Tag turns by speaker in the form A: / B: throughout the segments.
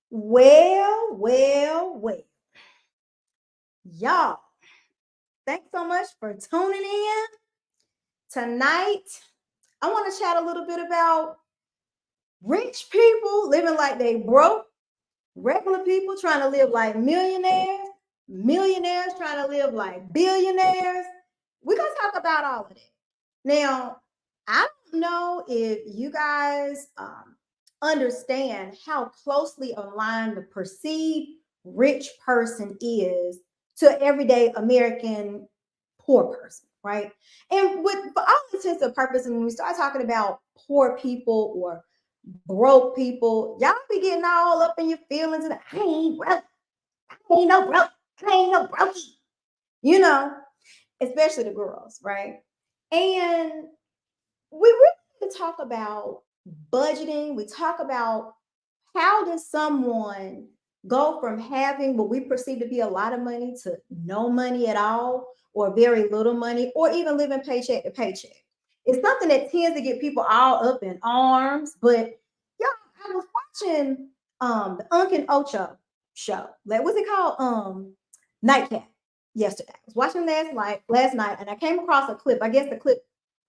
A: Well. Y'all, thanks so much for tuning in. Tonight, I want to chat a little bit about rich people living like they broke, regular people trying to live like millionaires, millionaires trying to live like billionaires. We're going to talk about all of that. Now, I don't know if you guys understand how closely aligned the perceived rich person is to everyday American poor person, right? And for all intents and purposes, when we start talking about poor people or broke people, y'all be getting all up in your feelings and I ain't broke, I ain't no broke, I ain't no brokey, you know, especially the girls, right? And we really talk about budgeting. We talk about how does someone go from having what we perceive to be a lot of money to no money at all, or very little money, or even living paycheck to paycheck. It's something that tends to get people all up in arms. But yeah, I was watching the Uncle Ocho show. Like, what's it called? Nightcap yesterday. I was watching last night, and I came across a clip. I guess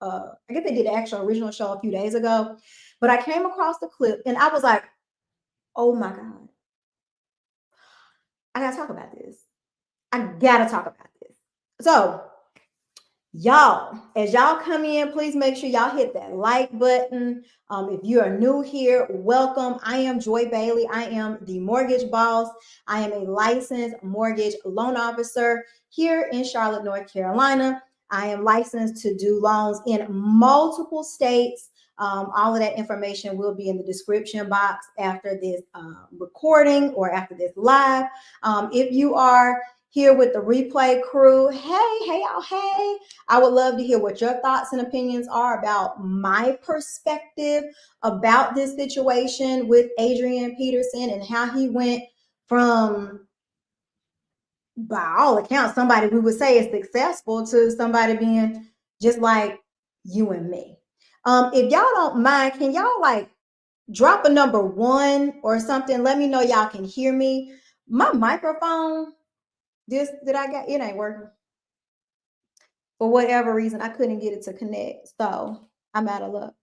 A: I guess they did the actual original show a few days ago, but I came across the clip and I was like, oh my God, I gotta talk about this. I gotta talk about this. So, y'all, as y'all come in, please make sure y'all hit that like button. If you are new here, welcome. I am Joy Bailey. I am the mortgage boss. I am a licensed mortgage loan officer here in Charlotte, North Carolina. I am licensed to do loans in multiple states. All of that information will be in the description box after this recording or after this live. If you are here with the replay crew, hey, y'all, hey. I would love to hear what your thoughts and opinions are about my perspective about this situation with Adrian Peterson and how he went from, by all accounts, somebody we would say is successful to somebody being just like you and me. If y'all don't mind, can y'all like drop a number 1 or something? Let me know y'all can hear me. My microphone, this that I got, it ain't working. For whatever reason, I couldn't get it to connect. So I'm out of luck.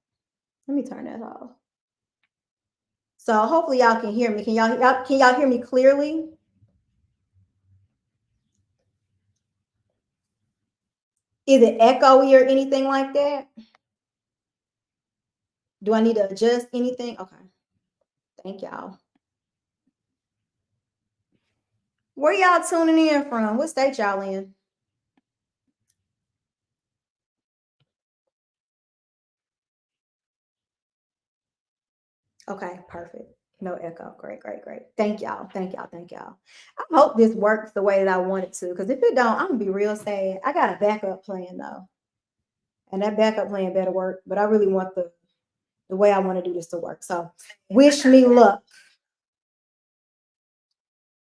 A: Let me turn that off. So hopefully y'all can hear me. Can y'all hear me clearly? Is it echoey or anything like that? Do I need to adjust anything? Okay. Thank y'all. Where y'all tuning in from? What state y'all in? Okay, perfect. No echo. Great. Thank y'all. I hope this works the way that I want it to, because if it don't, I'm gonna be real sad. I got a backup plan though, and that backup plan better work. But I really want the way I want to do this to work. So wish me luck.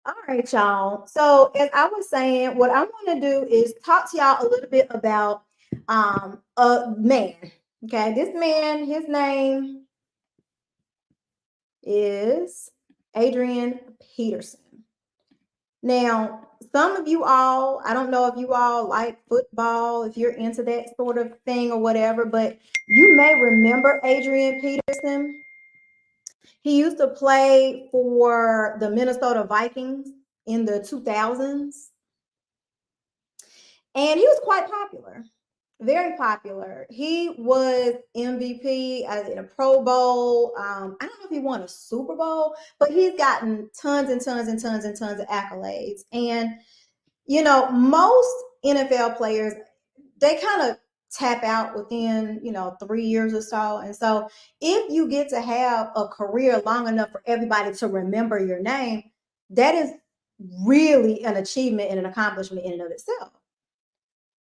A: All right, y'all. So as I was saying, what I want to do is talk to y'all a little bit about a man. Okay, this man, his name is Adrian Peterson. Now, some of you all, I don't know if you all like football, if you're into that sort of thing or whatever, but you may remember Adrian Peterson. He used to play for the Minnesota Vikings in the 2000s. And he was quite popular, very popular. He was MVP in a Pro Bowl. I don't know if he won a Super Bowl, but he's gotten tons and tons and tons and tons of accolades. And, you know, most NFL players, they kind of tap out within 3 years or so. And so if you get to have a career long enough for everybody to remember your name, that is really an achievement and an accomplishment in and of itself.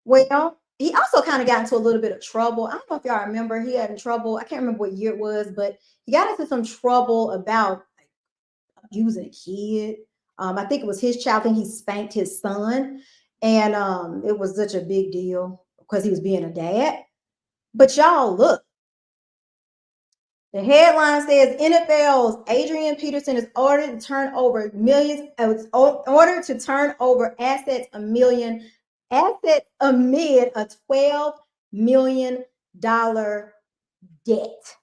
A: Well, he also kind of got into a little bit of trouble. I don't know if y'all remember, he had in trouble. I can't remember what year it was, but he got into some trouble about abusing a kid. I think it was his child. I think he spanked his son, and it was such a big deal because he was being a dad. But y'all, look, The headline says NFL's Adrian Peterson is ordered to turn over millions. Ordered to turn over assets amid a $12 million debt.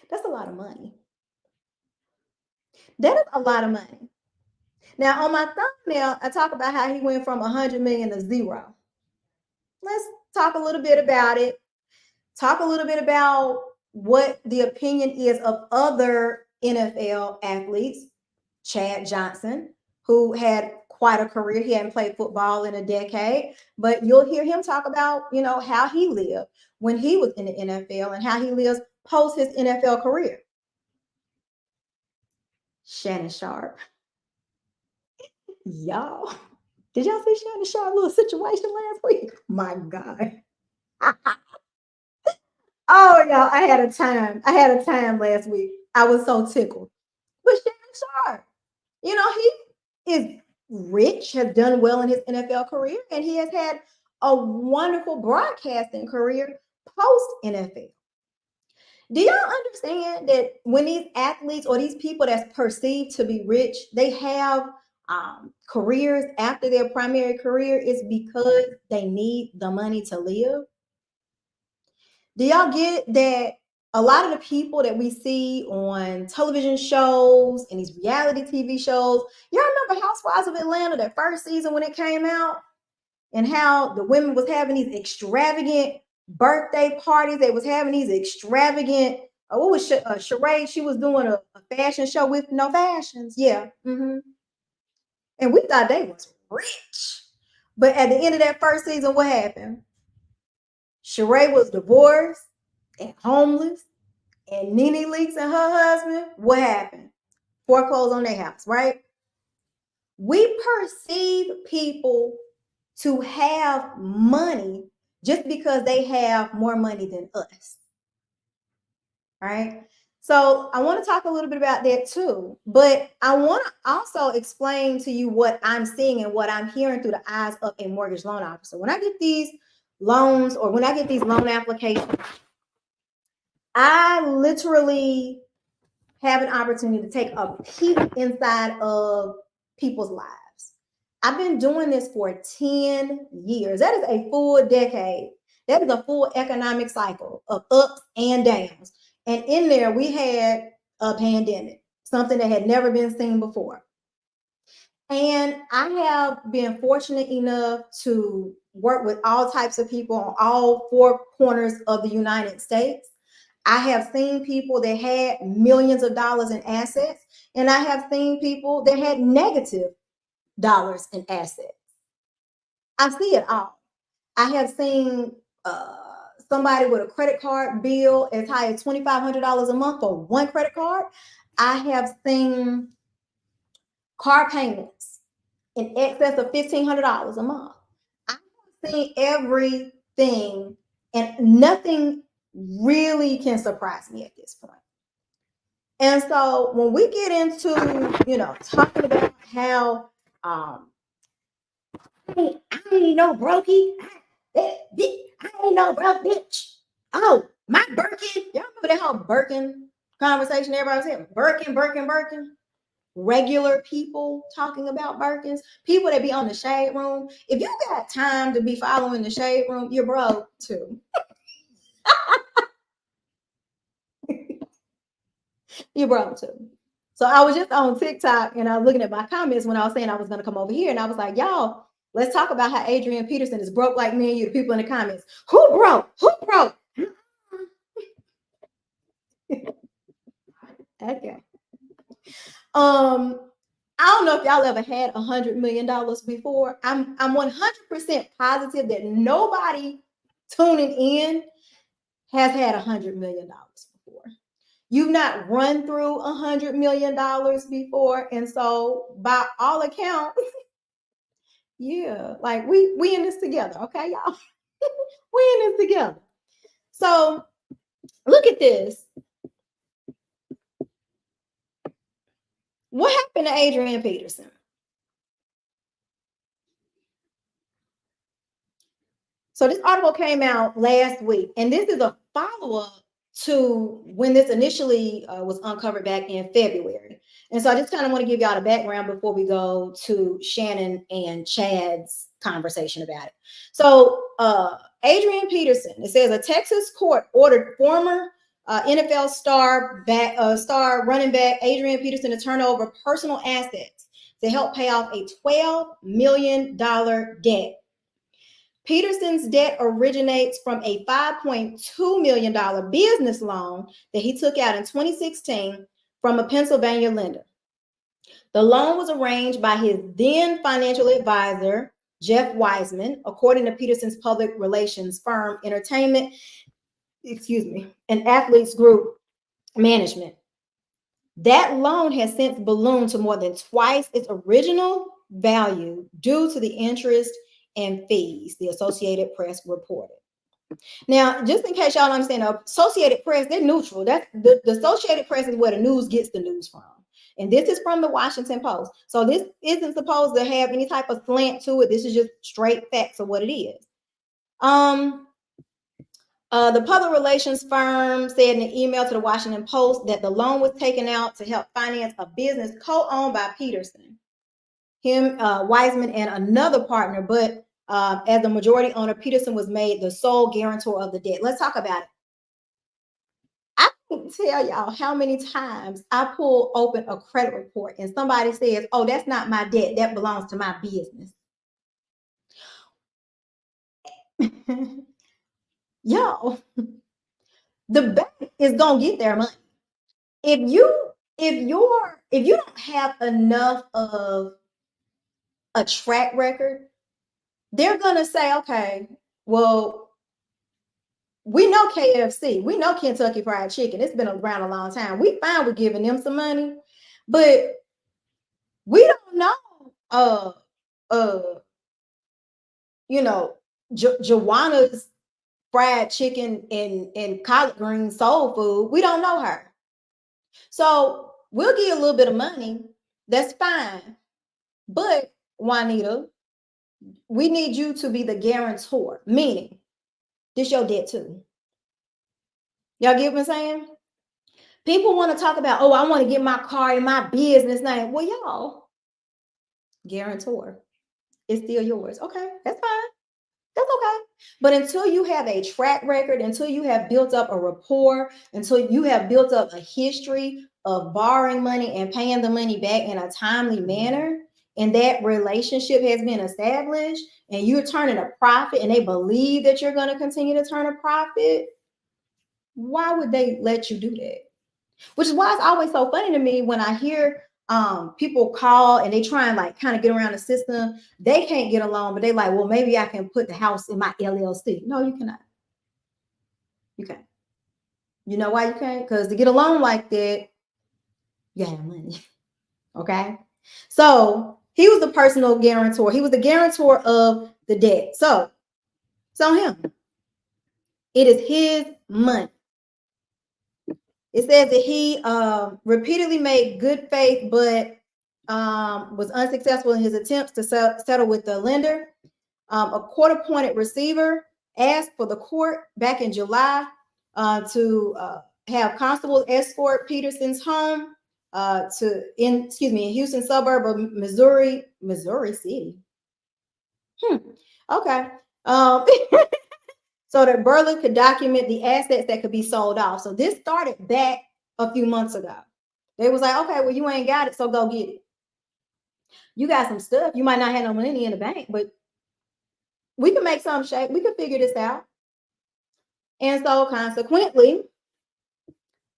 A: That's a lot of money. That is a lot of money. Now, on my thumbnail, I talk about how he went from 100 million to zero. Let's talk a little bit about it. Talk a little bit about what the opinion is of other NFL athletes. Chad Johnson, who had quite a career. He hadn't played football in a decade, but you'll hear him talk about, how he lived when he was in the NFL and how he lives post his NFL career. Shannon Sharp. Y'all, did y'all see Shannon Sharp little situation last week? My God. Oh, y'all, I had a time. Last week. I was so tickled. But Shannon Sharp, he is rich, has done well in his NFL career, and he has had a wonderful broadcasting career post NFL. Do y'all understand that when these athletes or these people that's perceived to be rich, they have careers after their primary career is because they need the money to live? Do y'all get that a lot of the people that we see on television shows and these reality TV shows, y'all remember Housewives of Atlanta, that first season when it came out, and how the women was having these extravagant birthday parties? They was having these extravagant, what was Sheree? She was doing a fashion show with no fashions. Yeah. Mm-hmm. And we thought they was rich. But at the end of that first season, what happened? Sheree was divorced and homeless, and Nene Leakes and her husband, what happened? Foreclosed on their house, right? We perceive people to have money just because they have more money than us, right? So I want to talk a little bit about that too, but I want to also explain to you what I'm seeing and what I'm hearing through the eyes of a mortgage loan officer. When I get these loans or when I get these loan applications, I literally have an opportunity to take a peek inside of people's lives. I've been doing this for 10 years. That is a full decade. That is a full economic cycle of ups and downs. And in there, we had a pandemic, something that had never been seen before. And I have been fortunate enough to work with all types of people on all four corners of the United States. I have seen people that had millions of dollars in assets, and I have seen people that had negative dollars in assets. I see it all. I have seen somebody with a credit card bill as high as $2,500 a month for one credit card. I have seen car payments in excess of $1,500 a month. I have seen everything, and nothing really can surprise me at this point. And so when we get into, talking about how I ain't no brokey, I ain't no broke bitch. Oh, my Birkin. Y'all remember that whole Birkin conversation everybody was having? Birkin. Regular people talking about Birkins, people that be on the shade room. If you got time to be following the shade room, you're broke too. You're broke too. So I was just on TikTok and I was looking at my comments when I was saying I was going to come over here, and I was like, y'all, let's talk about how Adrian Peterson is broke like me and you, the people in the comments. Who broke? Okay. I don't know if y'all ever had $100 million before. I'm 100% positive that nobody tuning in has had $100 million before. You've not run through $100 million before, and so by all accounts, yeah, like we in this together, okay, y'all. We in this together. So look at this. What happened to Adrian Peterson? So this article came out last week, and this is a follow-up to when this initially was uncovered back in February. And so I just kind of want to give y'all the background before we go to Shannon and Chad's conversation about it. So Adrian Peterson, it says a Texas court ordered former NFL star running back Adrian Peterson to turn over personal assets to help pay off a $12 million debt. Peterson's debt originates from a $5.2 million business loan that he took out in 2016 from a Pennsylvania lender. The loan was arranged by his then financial advisor, Jeff Wiseman, according to Peterson's public relations firm, Entertainment, and Athletes Group Management. That loan has since ballooned to more than twice its original value due to the interest and fees, the Associated Press reported. Now, just in case y'all don't understand, the Associated Press, they're neutral. That's the Associated Press is where the news gets the news from. And this is from the Washington Post. So this isn't supposed to have any type of slant to it. This is just straight facts of what it is. The public relations firm said in an email to the Washington Post that the loan was taken out to help finance a business co-owned by Peterson, Wiseman, and another partner. But as the majority owner, Peterson was made the sole guarantor of the debt. Let's talk about it. I can tell y'all how many times I pull open a credit report and somebody says, oh, that's not my debt. That belongs to my business. Yo, the bank is gonna get their money. If you don't have enough of a track record, they're gonna say, okay, well, we know KFC, we know Kentucky Fried Chicken. It's been around a long time. We fine with giving them some money, but we don't know, Joanna's fried chicken and collard green soul food. We don't know her. So we'll give you a little bit of money. That's fine. But Juanita, we need you to be the guarantor, meaning this your debt too. Y'all get what I'm saying? People want to talk about, oh, I want to get my car in my business name. Well, y'all, guarantor. It's still yours. Okay, that's fine. That's okay. But until you have a track record, until you have built up a rapport, until you have built up a history of borrowing money and paying the money back in a timely manner, and that relationship has been established, and you're turning a profit, and they believe that you're going to continue to turn a profit, why would they let you do that? Which is why it's always so funny to me when I hear people call and they try and like kind of get around the system. They can't get along, but they like, well, maybe I can put the house in my LLC. No, you cannot. You can't. You know why you can't? Because to get along like that, you have money. Okay. So he was the personal guarantor. He was the guarantor of the debt. So it's on him. It is his money. It says that he repeatedly made good faith, but was unsuccessful in his attempts to settle with the lender. A court-appointed receiver asked for the court back in July to have constables escort Peterson's home in Houston suburb of Missouri City. Okay. So that Burley could document the assets that could be sold off. So this started back a few months ago. They was like, okay, well, you ain't got it, so go get it. You got some stuff. You might not have no money in the bank, but we can make some shape. We can figure this out. And so consequently,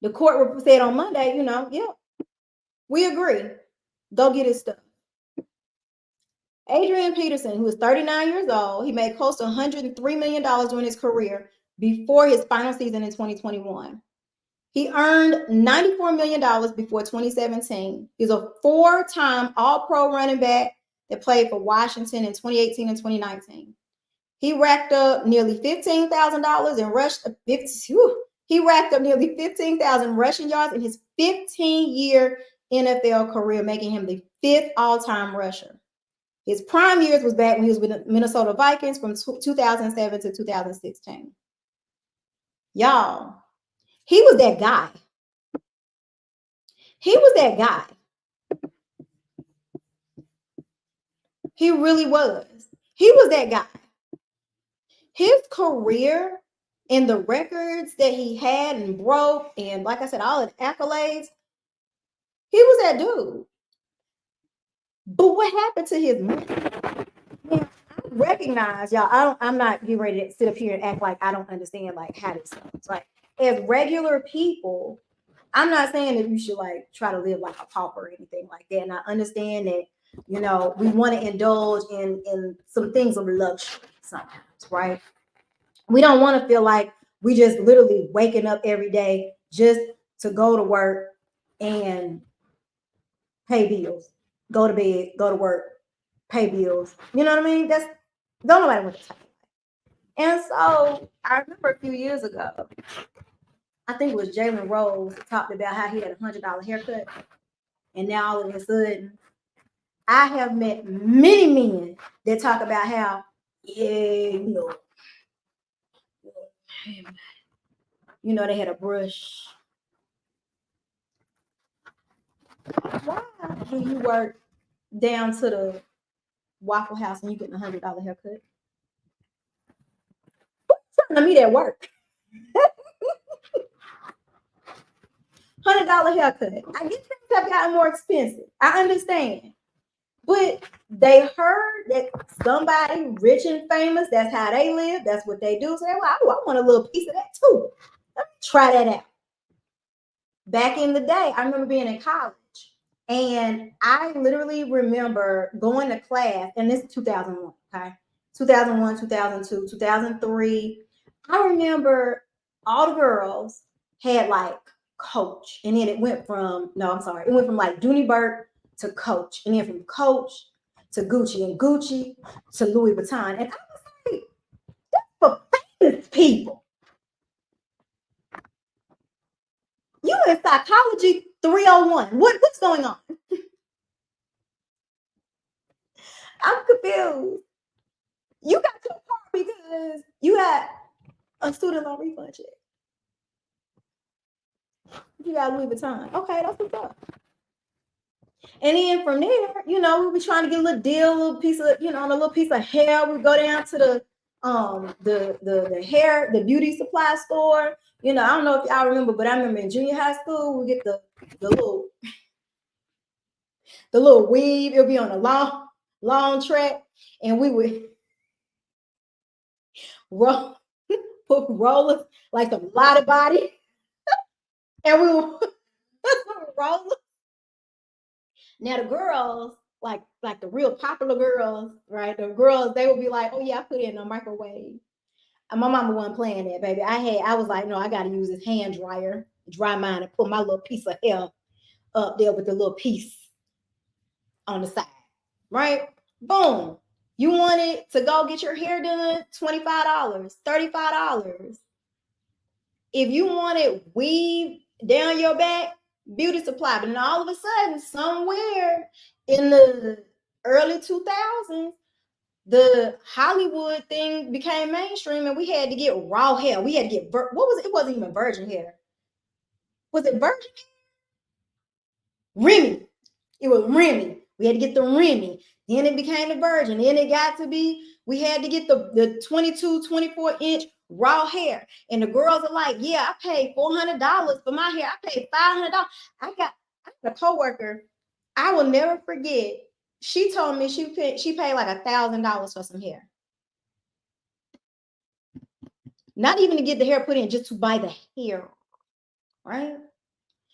A: the court said on Monday, yeah, we agree. Go get his stuff. Adrian Peterson, who is 39 years old, he made close to $103 million during his career before his final season in 2021. He earned $94 million before 2017. He's a four-time All-Pro running back that played for Washington in 2018 and 2019. He racked up nearly $15,000 and rushed. He racked up nearly 15,000 rushing yards in his 15-year NFL career, making him the fifth all-time rusher. His prime years was back when he was with the Minnesota Vikings from 2007 to 2016. Y'all, he was that guy. He was that guy. He really was. He was that guy. His career and the records that he had and broke, and like I said, all the accolades, he was that dude. But what happened to his money? Man, I recognize y'all. I'm not getting ready to sit up here and act like I don't understand like how this sounds. Like as regular people, I'm not saying that you should like try to live like a pauper or anything like that. And I understand that, you know, we want to indulge in some things of luxury sometimes, right? We don't want to feel like we just literally waking up every day just to go to work and pay bills, go to bed, go to work, pay bills. You know what I mean? That's don't nobody want to take. And so I remember a few years ago, I think it was Jalen Rose talked about how he had $100 haircut, and now all of a sudden, I have met many men that talk about how, yeah, they had a brush. Why do you work down to the Waffle House and you get a $100 haircut? Trying to meet at work. $100 haircut. I guess things have gotten more expensive. I understand. But they heard that somebody rich and famous, that's how they live, that's what they do. So they're like, oh, I want a little piece of that too. Let me try that out. Back in the day, I remember being in college, and I literally remember going to class, and this is 2001, okay? 2001, 2002, 2003. I remember all the girls had like Coach, and then it went from like Dooney Burke to Coach, and then from Coach to Gucci, and Gucci to Louis Vuitton. And I was like, that's for famous people. You in psychology 301. What's going on? I'm confused. You got too far because you got a student loan refund check. You got Louis Vuitton. Okay, that's what's up. And then from there, we be trying to get a little deal, a little piece of, a little piece of hair. We go down to the hair, the beauty supply store. I don't know if y'all remember, but I remember in junior high school, we get the little weave. It'll be on a long track, and we would put rollers like the Lottie body, and we would roll. Now the girls, like the real popular girls, right? The girls, they would be like, "Oh yeah, I put it in a microwave." And my mama wasn't playing that, baby. I was like, no, I got to use this hand dryer, dry mine, and put my little piece of hair up there with the little piece on the side, right? Boom. You wanted to go get your hair done, $25, $35. If you wanted weave down your back, beauty supply. But then all of a sudden, somewhere in the early 2000s, the Hollywood thing became mainstream, and we had to get raw hair. We had to get what was it? It wasn't even virgin hair. Was it virgin? Remy. It was Remy. We had to get the Remy. Then it became the virgin. Then it got to be, we had to get the 22, 24-inch raw hair. And the girls are like, yeah, I paid $400 for my hair. I paid $500. I got a coworker, I will never forget. She told me she paid like $1,000 for some hair. Not even to get the hair put in, just to buy the hair, right?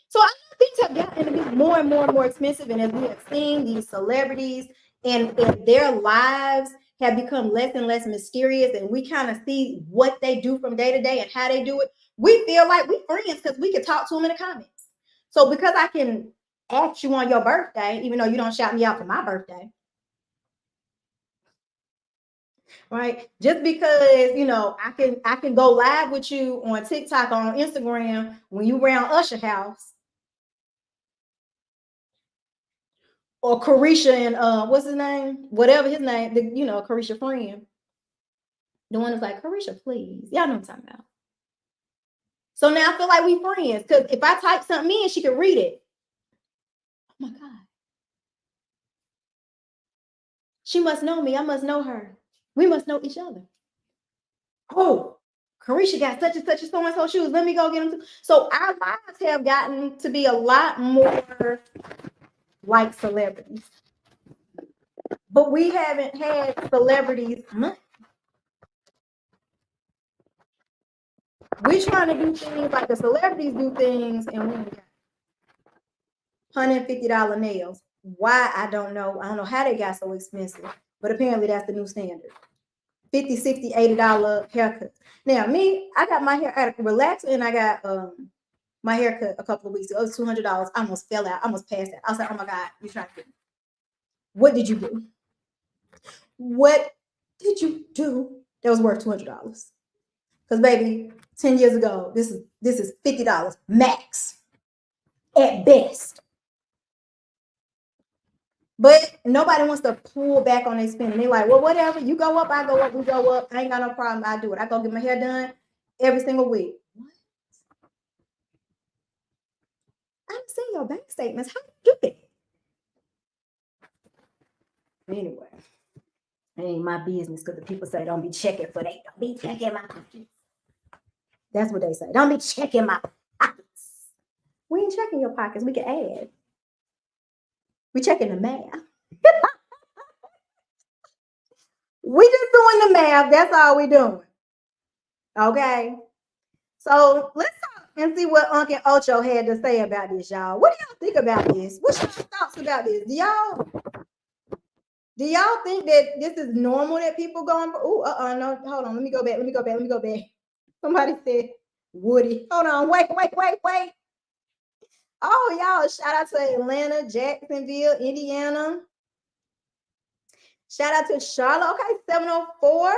A: So I think things have gotten to be more and more and more expensive. And as we have seen these celebrities and their lives have become less and less mysterious, and we kind of see what they do from day to day and how they do it, we feel like we're friends because we can talk to them in the comments. So because I can ask you on your birthday, even though you don't shout me out for my birthday, right? Just because I can go live with you on TikTok or on Instagram when you around Usher house, or Carisha and what's his name? Whatever his name, Carisha friend. The one that's like, Carisha, please. Y'all know what I'm talking about. So now I feel like we friends because if I type something in, she can read it. Oh my God. She must know me. I must know her. We must know each other. Oh, Carisha got such and such and so and so shoes. Let me go get them. So our lives have gotten to be a lot more like celebrities. But we haven't had celebrities money. We're trying to do things like the celebrities do things, and we got $150 nails. Why? I don't know. I don't know how they got so expensive, but apparently that's the new standard. $50, $60, $80 haircut. Now, me, I got my hair at relaxed, and I got my haircut a couple of weeks ago. It was $200. I almost fell out. I almost passed out. I was like, oh my God, you're trying to get me. What did you do? What did you do that was worth $200? Because baby, 10 years ago, this is $50 max at best. But nobody wants to pull back on their spending. They're like, well, whatever. You go up, I go up, we go up. I ain't got no problem. I do it. I go get my hair done every single week. What? I haven't seen your bank statements. How do you do that? Anyway, it ain't my business because the people say don't be checking for they don't be checking my pockets. That's what they say. Don't be checking my pockets. We ain't checking your pockets. We can add. We checking the math. We just doing the math. That's all we doing. Okay. So let's talk and see what Uncle Ocho had to say about this, y'all. What do y'all think about this? What's your thoughts about this? Do y'all think that this is normal that people going? Oh, no, hold on. Let me go back. Somebody said Woody. Hold on. Wait. Oh, y'all! Shout out to Atlanta, Jacksonville, Indiana. Shout out to Charlotte. Okay, 704.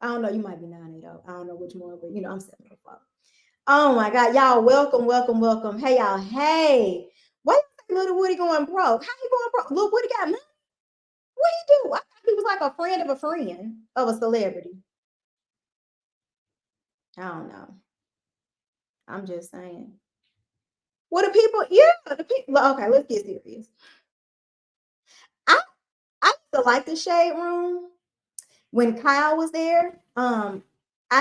A: I don't know. You might be 980. I don't know which one, but I'm 704. Oh my God, y'all! Welcome. Hey, y'all. Hey, why you think Little Woody going broke? How he going broke? Little Woody got money. What he do? I thought he was like a friend of a friend of a celebrity. I don't know. I'm just saying. What the people? Yeah, the people. Okay, let's get serious. I used to like the Shade Room when Kyle was there. I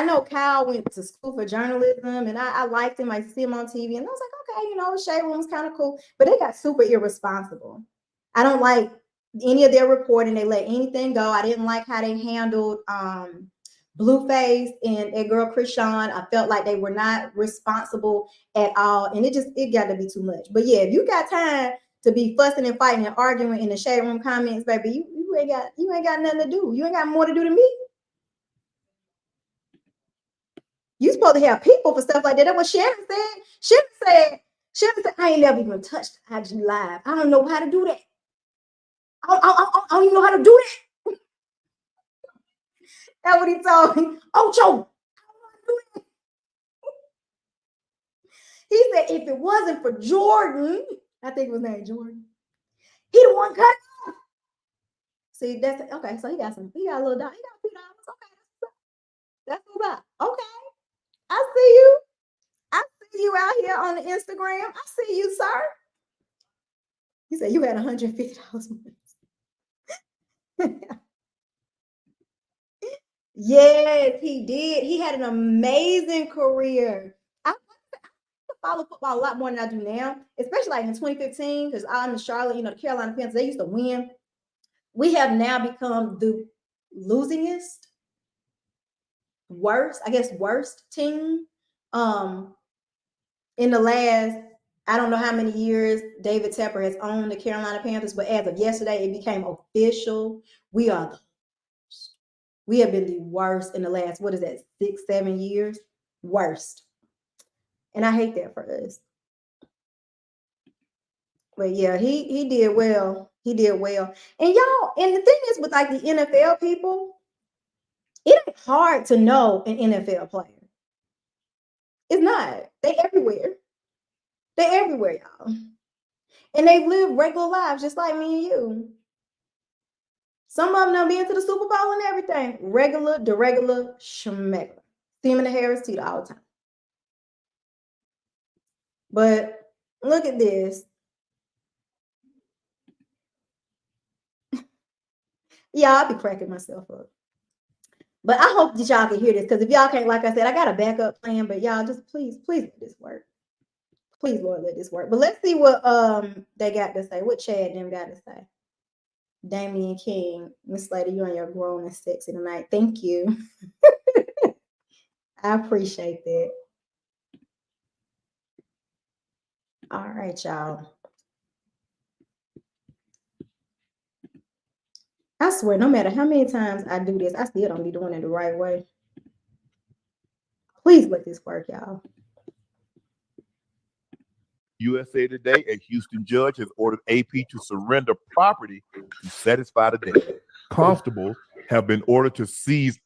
A: know Kyle went to school for journalism, and I liked him. I see him on TV, and I was like, okay, the Shade Room was kind of cool, but they got super irresponsible. I don't like any of their reporting. They let anything go. I didn't like how they handled Blueface and that girl Krishan. I felt like they were not responsible at all, and it got to be too much. But yeah, if you got time to be fussing and fighting and arguing in the Shade Room comments, baby, you ain't got nothing to do. You ain't got more to do than me. You supposed to have people for stuff like that. That's what Shannon said. Shannon said, I ain't never even touched IG Live. I don't know how to do that. I don't even know how to do that. That's what he told me. Ocho, he said, if it wasn't for Jordan, I think it was named Jordan, he the one cut off. See, that's okay. So he got a little dog. He got a few dollars. Okay, that's what's up. Okay, I see you. I see you out here on the Instagram. I see you, sir. He said you had $150. Yes, he did. He had an amazing career. I follow football a lot more than I do now, especially like in 2015, because I'm in Charlotte, the Carolina Panthers, they used to win. We have now become the losingest, worst team. In the last, I don't know how many years David Tepper has owned the Carolina Panthers, but as of yesterday, it became official. We have been the worst in the last, 6, 7 years? Worst. And I hate that for us. But yeah, he did well. He did well. And y'all, and the thing is with like the NFL people, it ain't hard to know an NFL player. It's not. They everywhere. They everywhere, y'all. And they live regular lives just like me and you. Some of them done been to the Super Bowl and everything. The regular schmegular. See him in the Harris teeter all the time. But look at this. Yeah, I'll be cracking myself up. But I hope that y'all can hear this, because if y'all can't, like I said, I got a backup plan, but y'all just please let this work. Please, Lord, let this work. But let's see what they got to say. What Chad them got to say. Damian King, Miss Lady, you and your grown and sexy tonight. Thank you. I appreciate that. All right, y'all. I swear, no matter how many times I do this, I still don't be doing it the right way. Please let this work, y'all.
B: USA Today, a Houston judge has ordered AP to surrender property to satisfy the debt. Constables have been ordered to seize.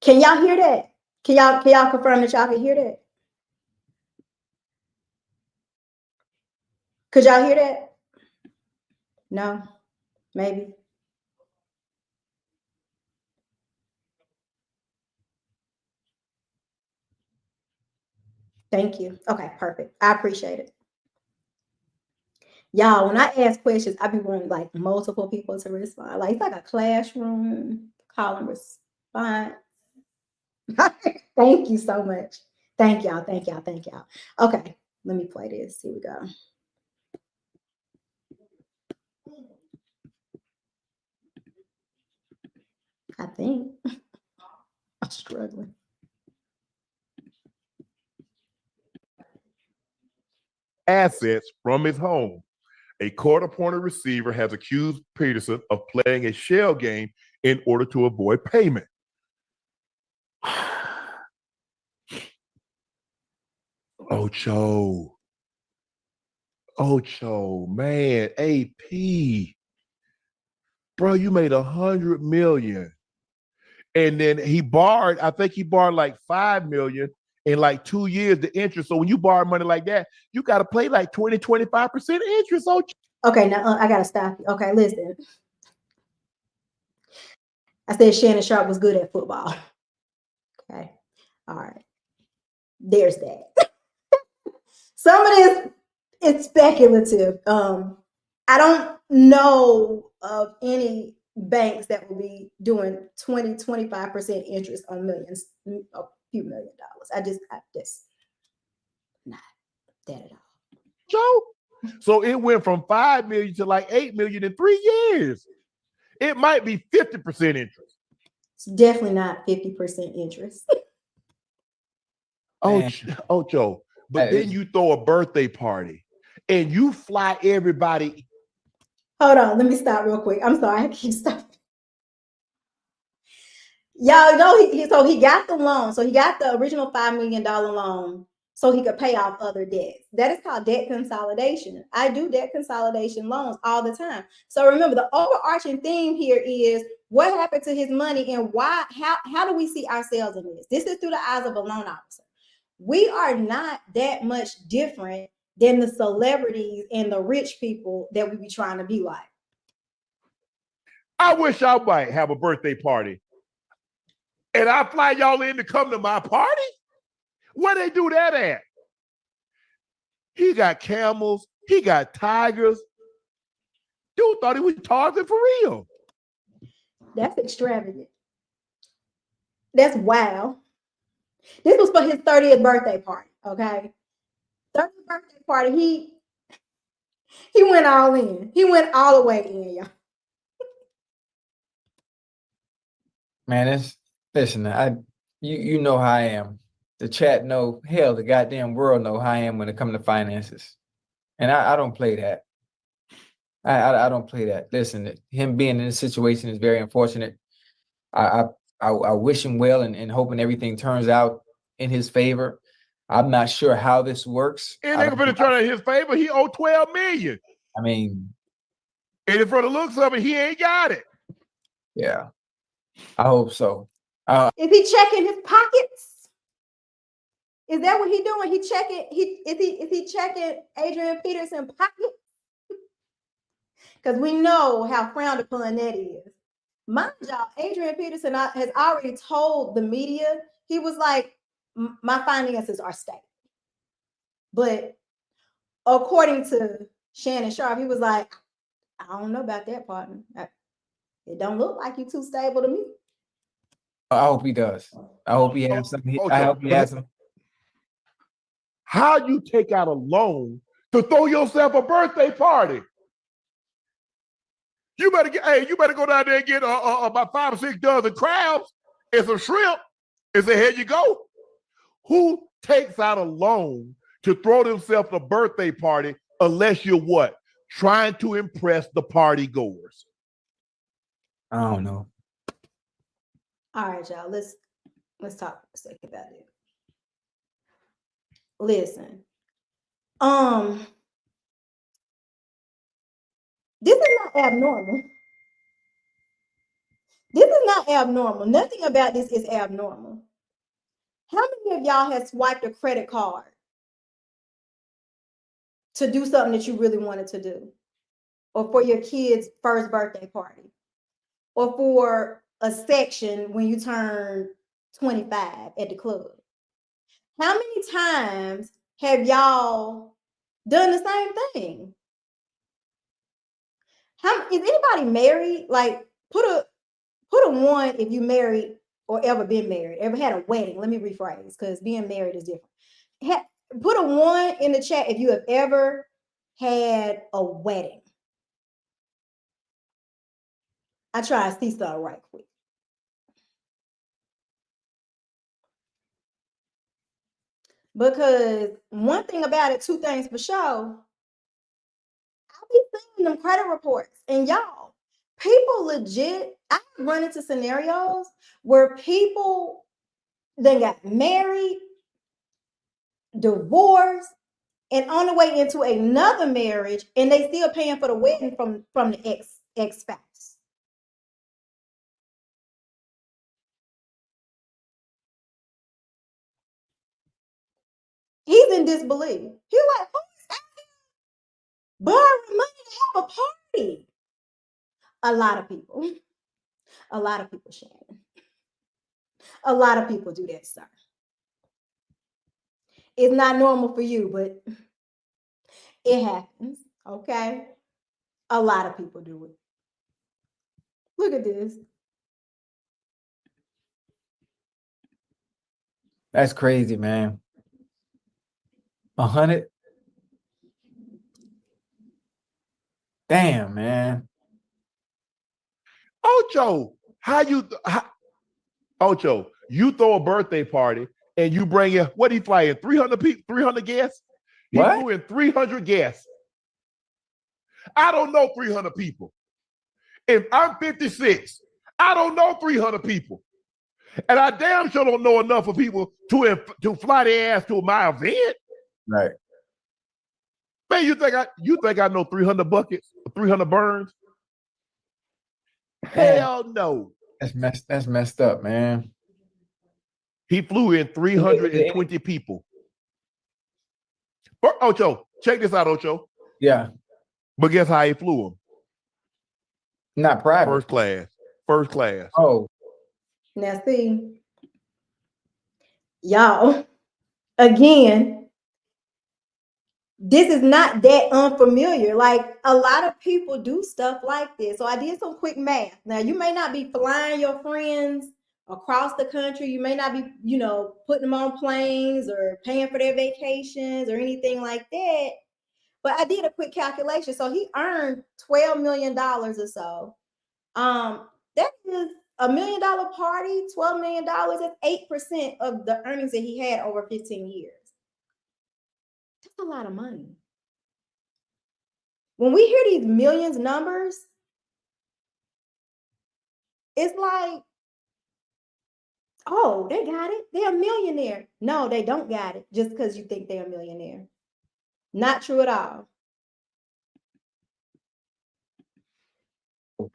A: Can y'all hear that? Can y'all confirm that y'all can hear that? Could y'all hear that? No? Maybe? Thank you. Okay, perfect. I appreciate it. Y'all, when I ask questions, I be wanting like multiple people to respond. Like it's like a classroom call and response. Thank you so much. Thank y'all. Thank y'all. Thank y'all. Okay, let me play this. Here we go. I think I'm struggling.
B: Assets from his home. A court-appointed receiver has accused Peterson of playing a shell game in order to avoid payment. Ocho, man, AP, bro, you made $100 million, and then he borrowed. I think he borrowed like $5 million in like 2 years. The interest. So when you borrow money like that, you got to pay like 20-25% interest. Ocho.
A: Okay, now I gotta stop you. Okay, listen. I said Shannon Sharp was good at football. Okay, all right. There's that. Some of this is speculative. I don't know of any banks that will be doing 20-25% interest on millions, a few $1 million. I just not that at all.
B: Joe. So it went from 5 million to like 8 million in 3 years. It might be 50% interest.
A: It's definitely not 50% interest.
B: Ocho. But then you throw a birthday party and you fly everybody.
A: Hold on, let me stop real quick. I'm sorry, I keep stopping. Y'all know so he got the loan. So he got the original $5 million loan so he could pay off other debts. That is called debt consolidation. I do debt consolidation loans all the time. So remember, the overarching theme here is what happened to his money and why, how do we see ourselves in this? This is through the eyes of a loan officer. We are not that much different than the celebrities and the rich people that we be trying to be like.
B: I wish I might have a birthday party and I fly y'all in to come to my party. Where they do that at? He got camels. He got tigers. Dude thought he was Tarzan for real.
A: That's extravagant. That's wow. This was for his 30th birthday party, okay? 30th birthday party, he went all in. He went all the way in, y'all.
C: Man, listen, you know how I am. The chat know, hell, the goddamn world know how I am when it comes to finances. And I don't play that. I don't play that. Listen, him being in this situation is very unfortunate. I wish him well and hoping everything turns out in his favor. I'm not sure how this works.
B: And they're going to turn out in his favor. He owed $12 million.
C: I mean,
B: and for the looks of it, he ain't got it.
C: Yeah, I hope so.
A: Is he checking his pockets? Is that what he doing? He checking? Is he checking Adrian Peterson pockets? Because we know how frowned upon that is. Mind y'all, Adrian Peterson has already told the media, he was like, my finances are stable. But according to Shannon Sharp, he was like, I don't know about that, partner. It don't look like you too stable to me.
C: I hope he does. I hope he has some.
B: Ocho,
C: I hope he has some.
B: How you take out a loan to throw yourself a birthday party? You better go down there and get about 5 or 6 dozen crabs and some shrimp and say, here you go. Who takes out a loan to throw themselves a birthday party unless you're what? Trying to impress the party goers.
C: I don't know.
A: All right, y'all. Let's talk for a second about it. Listen. This is not abnormal. This is not abnormal. Nothing about this is abnormal. How many of y'all have swiped a credit card to do something that you really wanted to do? Or for your kid's first birthday party? Or for a section when you turn 25 at the club? How many times have y'all done the same thing? Is anybody married? Like, put a 1 if you married or ever been married, ever had a wedding. Let me rephrase, because being married is different. Put a 1 in the chat if you have ever had a wedding. I try to see something right quick. Because one thing about it, 2 things for sure, I be seeing them credit reports, and y'all, people legit, I run into scenarios where people then got married, divorced, and on the way into another marriage, and they still paying for the wedding from the ex-spouse. He's in disbelief. He's like, who's borrowing money to have a party? A lot of people. A lot of people, Shannon. A lot of people do that, sir. It's not normal for you, but it happens, okay? A lot of people do it. Look at this.
C: That's crazy, man. 100. Damn, man.
B: Ocho, Ocho, you throw a birthday party and you bring in, what he flying, 300 people, 300 guests? He
C: What?
B: flew in 300 guests. I don't know 300 people. If I'm 56, I don't know 300 people. And I damn sure don't know enough of people to fly their ass to my event.
C: Right.
B: Man, you think I know 300 buckets, 300 burns? Hell no.
C: That's messed up, man.
B: He flew in 320 people. Ocho, check this out, Ocho.
C: Yeah.
B: But guess how he flew them?
C: Not private.
B: First class. First class.
C: Oh.
A: Now see, y'all, again, this is not that unfamiliar. Like, a lot of people do stuff like this. So I did some quick math. Now, you may not be flying your friends across the country. You may not be, putting them on planes or paying for their vacations or anything like that. But I did a quick calculation. So he earned $12 million or so. That is $1 million party, $12 million. That's 8% of the earnings that he had over 15 years. That's a lot of money. When we hear these millions numbers, it's like, oh, they got it. They're a millionaire. No, they don't got it just because you think they're a millionaire. Not true at all.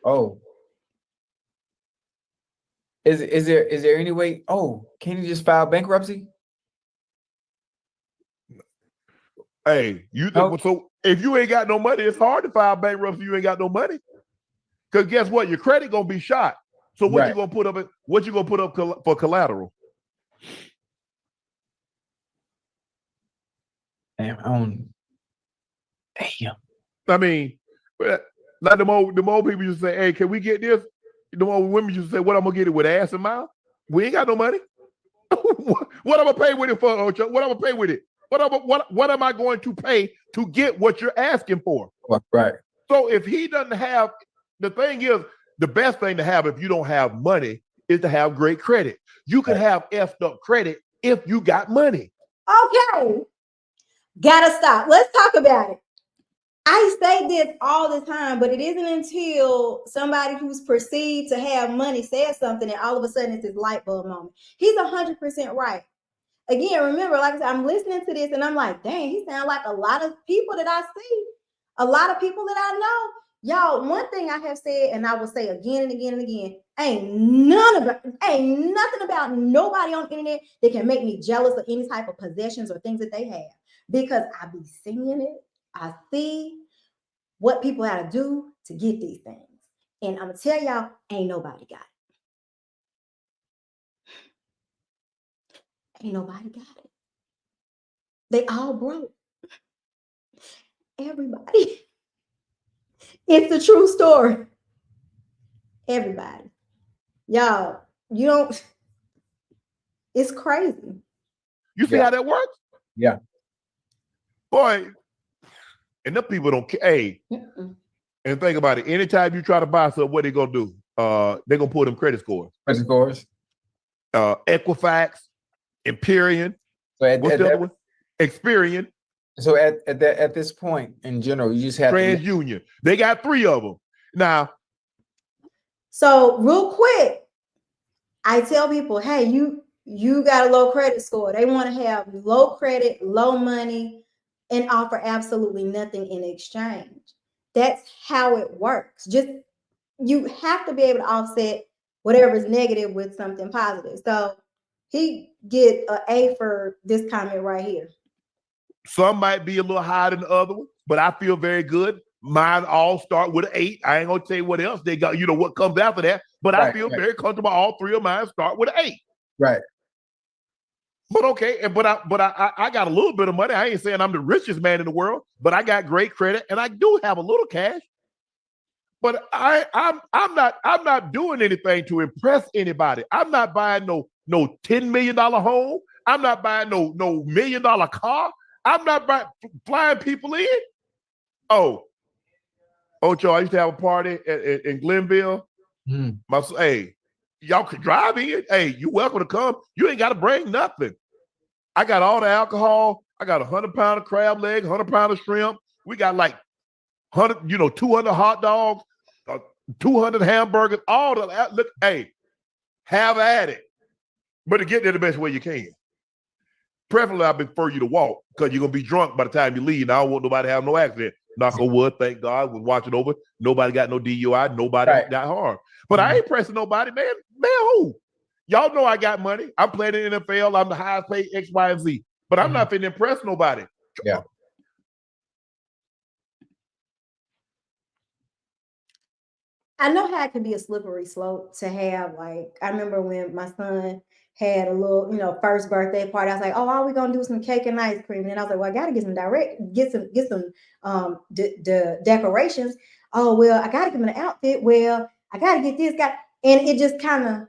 C: Oh. Is there any way? Oh, can you just file bankruptcy?
B: Hey, so if you ain't got no money, it's hard to file bankruptcy. You ain't got no money. Because guess what? Your credit gonna be shot. So what you gonna put up for collateral?
C: Man, I don't. Damn.
B: I mean, like the more people used to say, hey, can we get this? The more women used to say, what I'm gonna get it with ass and mouth? We ain't got no money. What I'm gonna pay with it for, Ocho? What I'm gonna pay with it? What am I going to pay to get what you're asking for?
C: Right.
B: So if he doesn't have, the thing is, the best thing to have if you don't have money is to have great credit. You can have effed up credit if you got money.
A: Okay. Gotta stop. Let's talk about it. I say this all the time, but it isn't until somebody who's perceived to have money says something and all of a sudden it's this light bulb moment. He's 100% right. Again, remember, like I said, I'm listening to this and I'm like, dang, he sounds like a lot of people that I see, a lot of people that I know. Y'all, one thing I have said, and I will say again and again and again, ain't nothing about nobody on the internet that can make me jealous of any type of possessions or things that they have. Because I be seeing it. I see what people have to do to get these things. And I'm going to tell y'all, ain't nobody got it. Ain't nobody got it. They all broke. Everybody. It's a true story. Everybody. Y'all, you don't, it's crazy.
B: You see how that works?
C: Yeah.
B: Boy, and them people don't care. Hey, and think about it. Anytime you try to buy something, what they gonna do? They're gonna pull them credit scores.
C: Credit scores.
B: Equifax, Empyrean.
C: So
B: what's the other one? Experian.
C: So at this point in general, you just have
B: TransUnion. They got 3 of them. Now.
A: So real quick, I tell people, hey, you got a low credit score. They want to have low credit, low money, and offer absolutely nothing in exchange. That's how it works. Just you have to be able to offset whatever is negative with something positive. So he get an A for this comment right here.
B: Some might be a little higher than the other one, but I feel very good. Mine all start with an 8. I ain't gonna tell you what else they got, what comes after that, but I feel very comfortable. All 3 of mine start with an 8.
C: Right.
B: But okay, but I got a little bit of money. I ain't saying I'm the richest man in the world, but I got great credit and I do have a little cash. But I'm not doing anything to impress anybody. I'm not buying no $10 million home. I'm not buying no $1 million car. I'm not flying people in. Ocho, I used to have a party in Glenville. Hey, y'all could drive in. Hey, you welcome to come. You ain't got to bring nothing. I got all the alcohol. I got 100 pounds of crab legs, 100 pounds of shrimp. We got like 200 hot dogs, 200 hamburgers, all the look. Hey, have at it. But to get there the best way you can. Preferably, I prefer you to walk because you're gonna be drunk by the time you leave. And I don't want nobody to have no accident. Knock on wood, thank God, was watching over. Nobody got no DUI, nobody got harmed. But I ain't pressing nobody, man. Man, who? Y'all know I got money. I'm playing in the NFL. I'm the highest paid X, Y, and Z. But I'm not finna impress nobody.
C: Yeah.
A: I know how it can be a slippery slope to have, like, I remember when my son had a little, first birthday party. I was like, oh, are we gonna do some cake and ice cream? And then I was like, well, I gotta get some decorations. Oh, well, I gotta give him an outfit. Well, I gotta get this guy, and it just kind of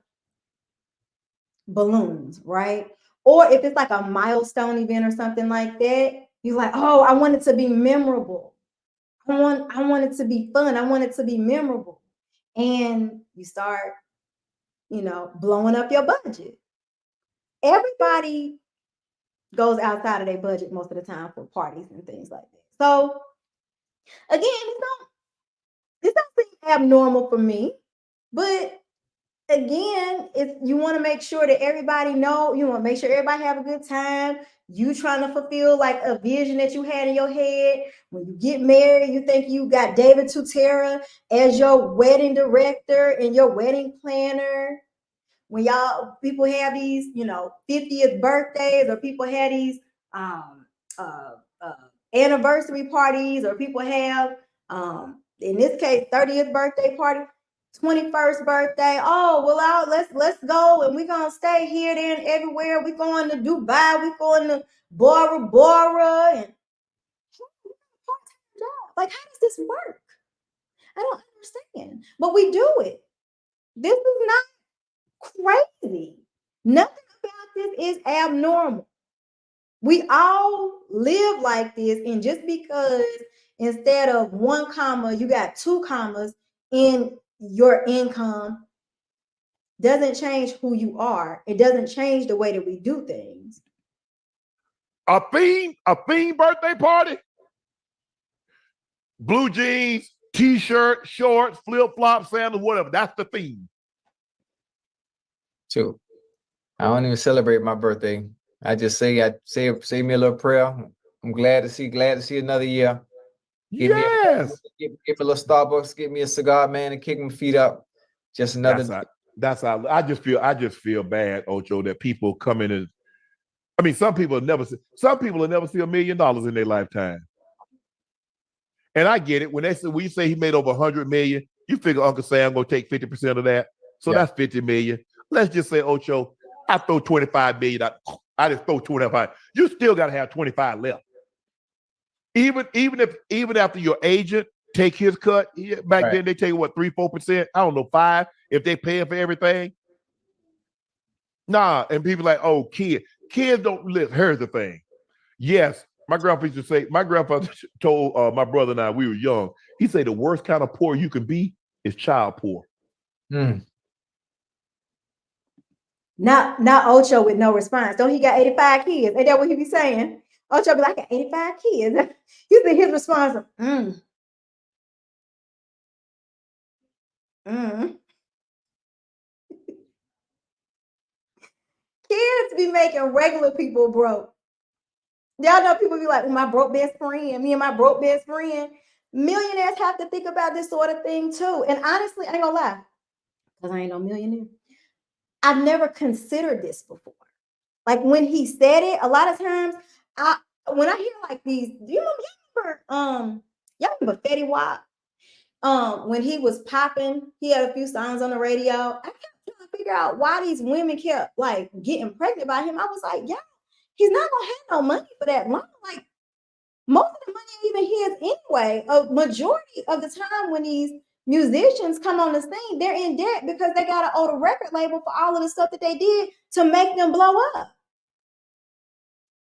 A: balloons, right? Or if it's like a milestone event or something like that, you're like, oh, I want it to be memorable. I want it to be fun. I want it to be memorable. And you start, blowing up your budget. Everybody goes outside of their budget most of the time for parties and things like that. So again, it don't seem abnormal for me, but again, if you want to make sure that everybody know, you want to make sure everybody have a good time. You trying to fulfill like a vision that you had in your head. When you get married, you think you got David Tutera as your wedding director and your wedding planner. When people have these, 50th birthdays, or people have these anniversary parties, or people have, in this case, 30th birthday party, 21st birthday. Oh, well, let's go, and we're gonna stay here, there, and everywhere. We're going to Dubai. We're going to Bora Bora, and Like, how does this work? I don't understand. But we do it. This is not crazy. Nothing about this is abnormal. We all live like this, and just because instead of 1 comma, you got 2 commas in your income doesn't change who you are. It doesn't change the way that we do things.
B: A theme birthday party, blue jeans, t-shirt, shorts, flip-flops, sandals, whatever. That's the theme.
C: Too. I don't even celebrate my birthday. I just say me a little prayer. I'm glad to see another year. Give me a little Starbucks, give me a cigar, man, and kick my feet up. Just another.
B: That's how I just feel bad, Ocho, that people come in and I mean, some people will never see $1 million in their lifetime. And I get it. When you say he made over 100 million, you figure Uncle Sam gonna take 50% of that. So that's 50 million. Let's just say, Ocho, I throw 25 million out. I just throw 25. You still gotta have 25 left. Even after your agent take his cut, back then they take what, 3-4%? I don't know, 5 if they paying for everything. Nah, and people like, oh, kids don't live. Here's the thing. Yes, my grandfather told my brother and I, we were young, he said the worst kind of poor you can be is child poor.
A: Not Ocho with no response. Don't he got 85 kids? Ain't that what he be saying? Ocho be like, I got 85 kids. You think his response is, Kids be making regular people broke. Y'all know people be like, well, my broke best friend, me and my broke best friend. Millionaires have to think about this sort of thing too. And honestly, I ain't gonna lie, because I ain't no millionaire. I've never considered this before. Like when he said it, a lot of times, when I hear like these, y'all remember Fetty Wap? When he was popping, he had a few songs on the radio. I kept trying to figure out why these women kept like getting pregnant by him. I was like, yeah, he's not gonna have no money for that long. Like most of the money ain't even his anyway. A majority of the time when these musicians come on the scene, they're in debt because they got to owe the record label for all of the stuff that they did to make them blow up.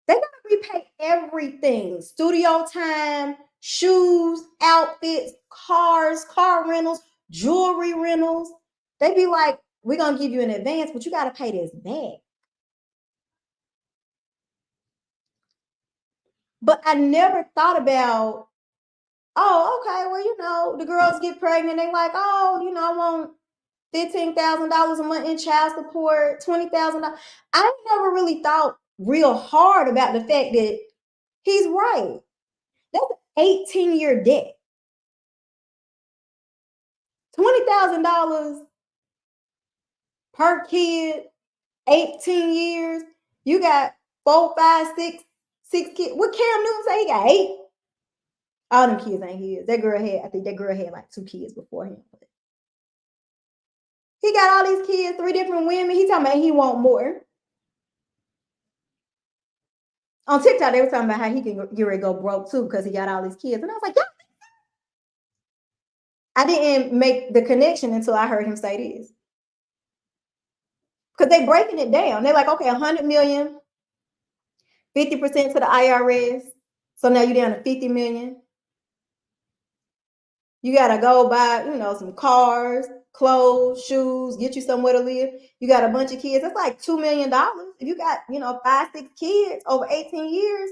A: They got to repay everything: studio time, shoes, outfits, cars, car rentals, jewelry rentals. They be like, we're going to give you an advance, but you got to pay this back. But I never thought about, oh, okay, well, the girls get pregnant. They like, oh, I want $15,000 a month in child support, $20,000. I never really thought real hard about the fact that he's right. That's an 18-year debt. $20,000 per kid, 18 years. You got 4, 5, 6 kids. What Cam Newton say? He got 8. All them kids ain't his. I think that girl had like 2 kids before him. He got all these kids, 3 different women. He talking about he want more. On TikTok, they were talking about how he can get ready to go broke too because he got all these kids. And I was like, yeah. I didn't make the connection until I heard him say this. Because they breaking it down. They're like, okay, 100 million, 50% to the IRS. So now you're down to 50 million. You got to go buy, some cars, clothes, shoes, get you somewhere to live. You got a bunch of kids. That's like $2 million. If you got, 5, 6 kids over 18 years,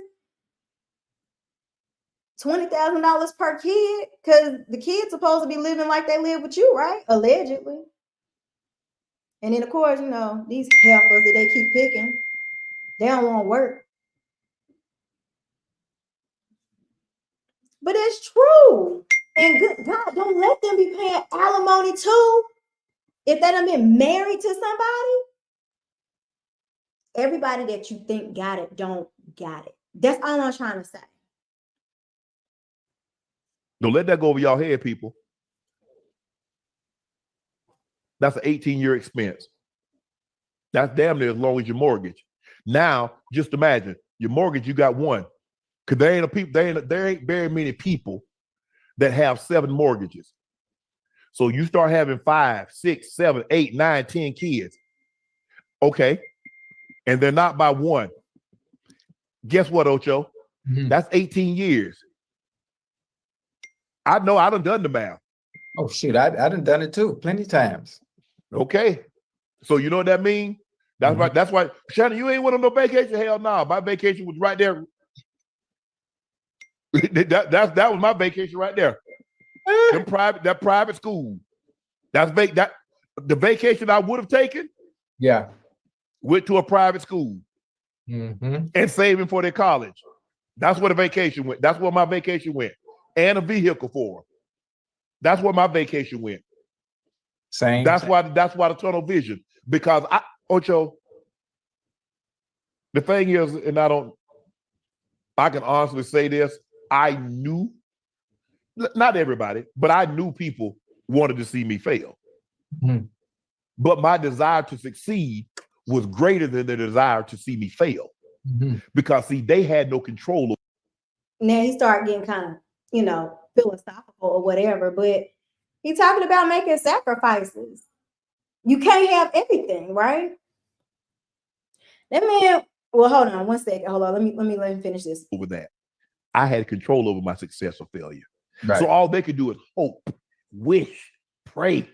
A: $20,000 per kid, because the kid's supposed to be living like they live with you, right? Allegedly. And then, of course, these heifers that they keep picking, they don't want to work. But it's true. And good God, don't let them be paying alimony too. If they done been married to somebody, everybody that you think got it don't got it. That's all I'm trying to say.
B: Don't let that go over y'all head, people. That's an 18-year expense. That's damn near as long as your mortgage. Now, just imagine your mortgage, you got one. Because there ain't very many people that have 7 mortgages. So you start having 5, 6, 7, 8, 9, 10 kids. Okay. And they're not by one. Guess what, Ocho?
C: Mhm.
B: That's 18 years. I know I done the math.
C: Oh shoot, I done it too, plenty of times.
B: Okay. So you know what that means? That's right. That's why, Shannon, you ain't went on no vacation. Hell no. My vacation was right there. that was my vacation right there. That private school. The vacation I would have taken.
C: Yeah.
B: Went to a private school
C: and
B: saving for their college. That's where the vacation went. That's where my vacation went. And a vehicle for them. That's where my vacation went.
C: Same.
B: That's why the tunnel vision. Because Ocho, the thing is, and I can honestly say this, I knew, not everybody, but I knew people wanted to see me fail. But my desire to succeed was greater than the desire to see me fail. Because see, they had no control.
A: Now he started getting kind of, philosophical or whatever, but he's talking about making sacrifices. You can't have everything, right? That man, well, hold on one second. Hold on. Let him finish this.
B: Over that. I had control over my success or failure.
C: Right.
B: So all they could do is hope, wish, pray.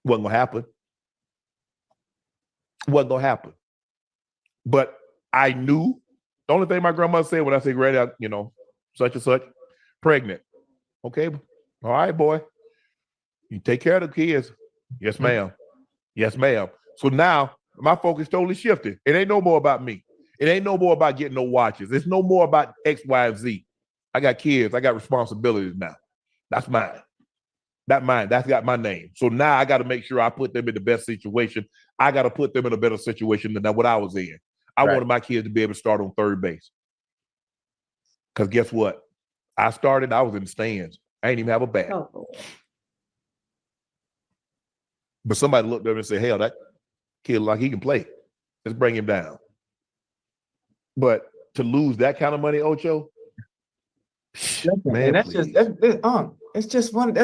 B: Wasn't gonna happen. Wasn't gonna happen. But I knew the only thing my grandmother said when I say great out, such and such, pregnant. Okay, all right, boy. You take care of the kids. Yes, ma'am. Yes, ma'am. So now my focus totally shifted. It ain't no more about me. It ain't no more about getting no watches. It's no more about X, Y, and Z. I got kids. I got responsibilities now. That's mine. That's got my name. So now I got to make sure I put them in the best situation. I got to put them in a better situation than what I was in. I wanted my kids to be able to start on third base. Because guess what? I was in the stands. I ain't even have a bat.
A: Oh.
B: But somebody looked up and said, hell, that kid like he can play. Let's bring him down. But to lose that kind of money, Ocho, man,
C: that's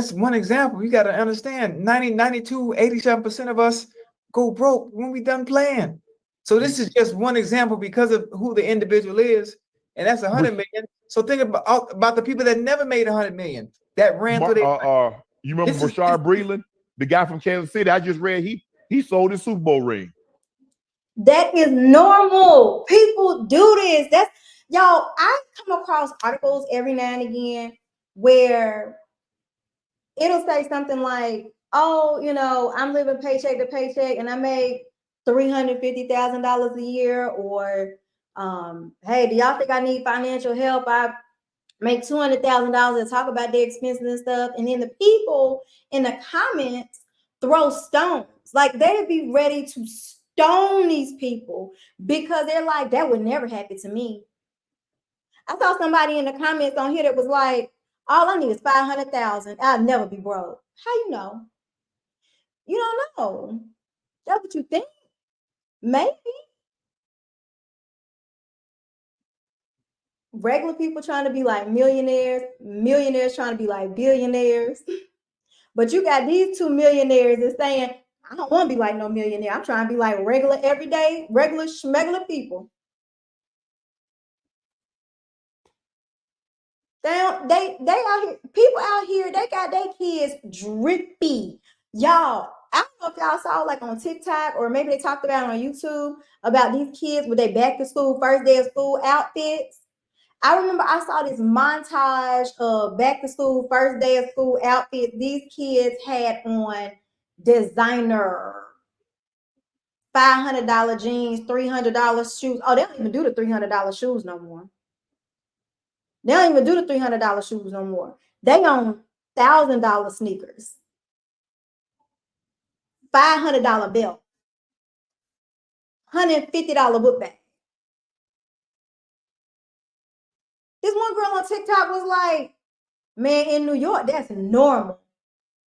C: one example. You got to understand 87% of us go broke when we done playing. So this is just one example because of who the individual is. And that's 100 million. So think about the people that never made 100 million that ran through their
B: you remember Rashard Breeland, the guy from Kansas City? I just read he sold his Super Bowl ring.
A: That is normal. People do this. That's y'all. I come across articles every now and again where it'll say something like, "Oh, I'm living paycheck to paycheck, and I make $350,000 a year," or "Hey, do y'all think I need financial help? I make $200,000 and talk about their expenses and stuff." And then the people in the comments throw stones. Like they'd be ready to stone these people because they're like, that would never happen to me. I saw somebody in the comments on here that was like, all I need is 500,000. I'll never be broke. How you know? You don't know. That's what you think. Maybe. Regular people trying to be like millionaires, millionaires trying to be like billionaires. But you got these two millionaires that's saying, I don't want to be like no millionaire. I'm trying to be like regular, everyday, regular, schmegular people. They out here, people out here, they got their kids drippy. Y'all, I don't know if y'all saw like on TikTok or maybe they talked about it on YouTube about these kids with their back to school, first day of school outfits. I remember I saw this montage of back to school, first day of school outfits. These kids had on designer $500 jeans, $300 shoes. Oh, they don't even do the $300 shoes no more. They don't even do the $300 shoes no more. They own $1,000 sneakers, $500 belt, $150 book bag. This one girl on TikTok was like, man, in New York, that's normal.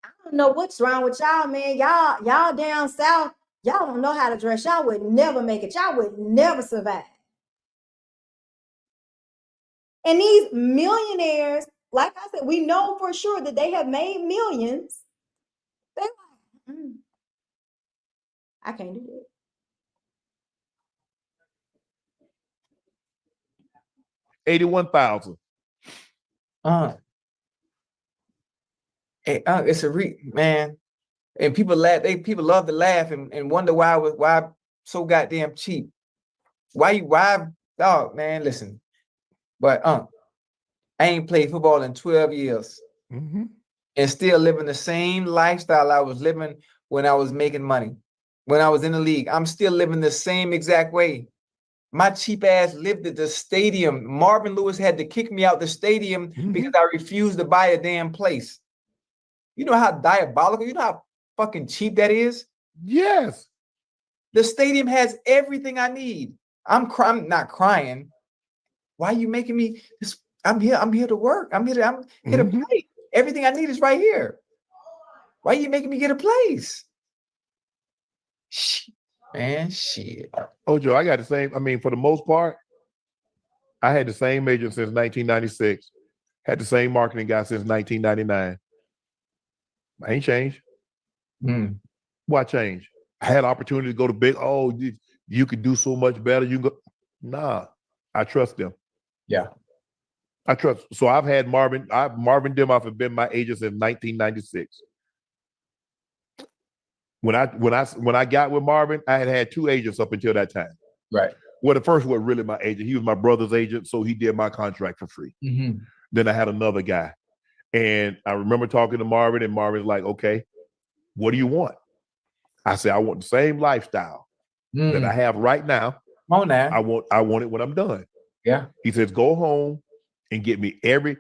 A: I don't know what's wrong with y'all, man. Y'all down south, y'all don't know how to dress. Y'all would never make it. Y'all would never survive. And these millionaires, like I said, we know for sure that they have made millions. They're like, I can't do that.
B: $81,000.
C: It's a man, and people laugh. People love to laugh and wonder why so goddamn cheap. Why? Dog, man, listen. But I ain't played football in 12 years and still living the same lifestyle I was living when I was making money. When I was in the league, I'm still living the same exact way. My cheap ass lived at the stadium. Marvin Lewis had to kick me out the stadium because I refused to buy a damn place. You know how diabolical, you know how fucking cheap that is?
B: Yes.
C: The stadium has everything I need. I'm not crying. Why are you making me this? I'm here to work. I'm here to play. Everything I need is right here. Why are you making me get a place? Shit.
B: Ojo, I got the same. I mean, for the most part, I had the same agent since 1996. Had the same marketing guy since 1999. I ain't changed. Why change? I had opportunity to go to big. Oh, you could do so much better. You go. Nah, I trust them.
C: Yeah,
B: I trust. So I've had Marvin Demoff have been my agent since 1996. When I got with Marvin, I had two agents up until that time.
C: Right.
B: Well, the first was really my agent. He was my brother's agent, so he did my contract for free. Then I had another guy. And I remember talking to Marvin, and Marvin's like, okay, what do you want? I said, I want the same lifestyle that I have right now.
C: Come on now.
B: I want it when I'm done.
C: Yeah.
B: He says, go home and get me every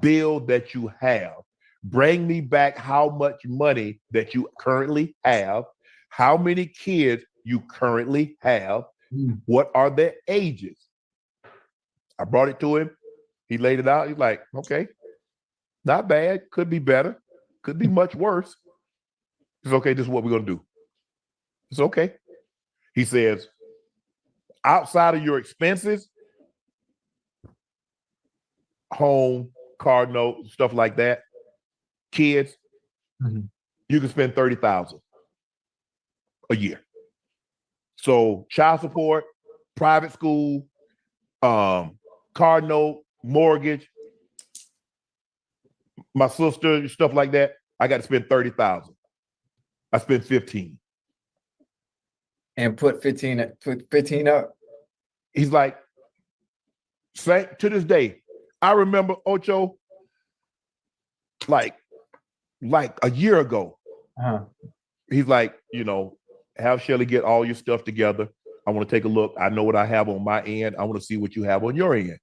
B: bill that you have. Bring me back how much money that you currently have, how many kids you currently have, what are their ages. I brought it to him. He laid it out. He's like, okay, not bad. Could be better. Could be much worse. It's okay. This is what we're going to do. It's okay. He says, outside of your expenses, home, car note, stuff like that, kids, you can spend $30,000 a year. So child support, private school, car note, mortgage, my sister, stuff like that. I got to spend $30,000. I spent 15.
C: And put 15 up.
B: He's like, to this day, I remember Ocho, like a year ago. He's like, have Shelly get all your stuff together. I want to take a look. I know what I have on my end. I want to see what you have on your end.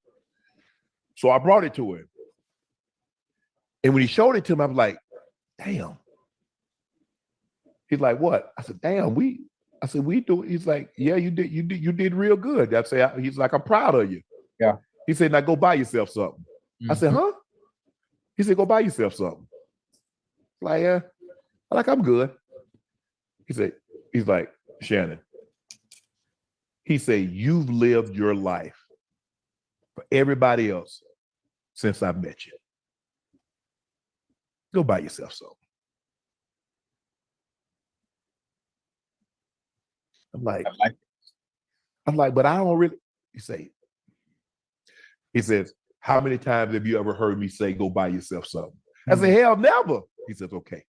B: So I brought it to him. And when he showed it to him, I was like, damn. He's like, what? I said, damn, we do. He's like, yeah, you did real good. He's like, I'm proud of you.
C: Yeah.
B: He said, now go buy yourself something. I said, huh? He said, go buy yourself something. Like, yeah, I'm good. He's like, Shannon. He said, you've lived your life for everybody else since I met you. Go buy yourself something. I'm like, but I don't really. He says, how many times have you ever heard me say, go buy yourself something? I said, hell, never. He says, okay.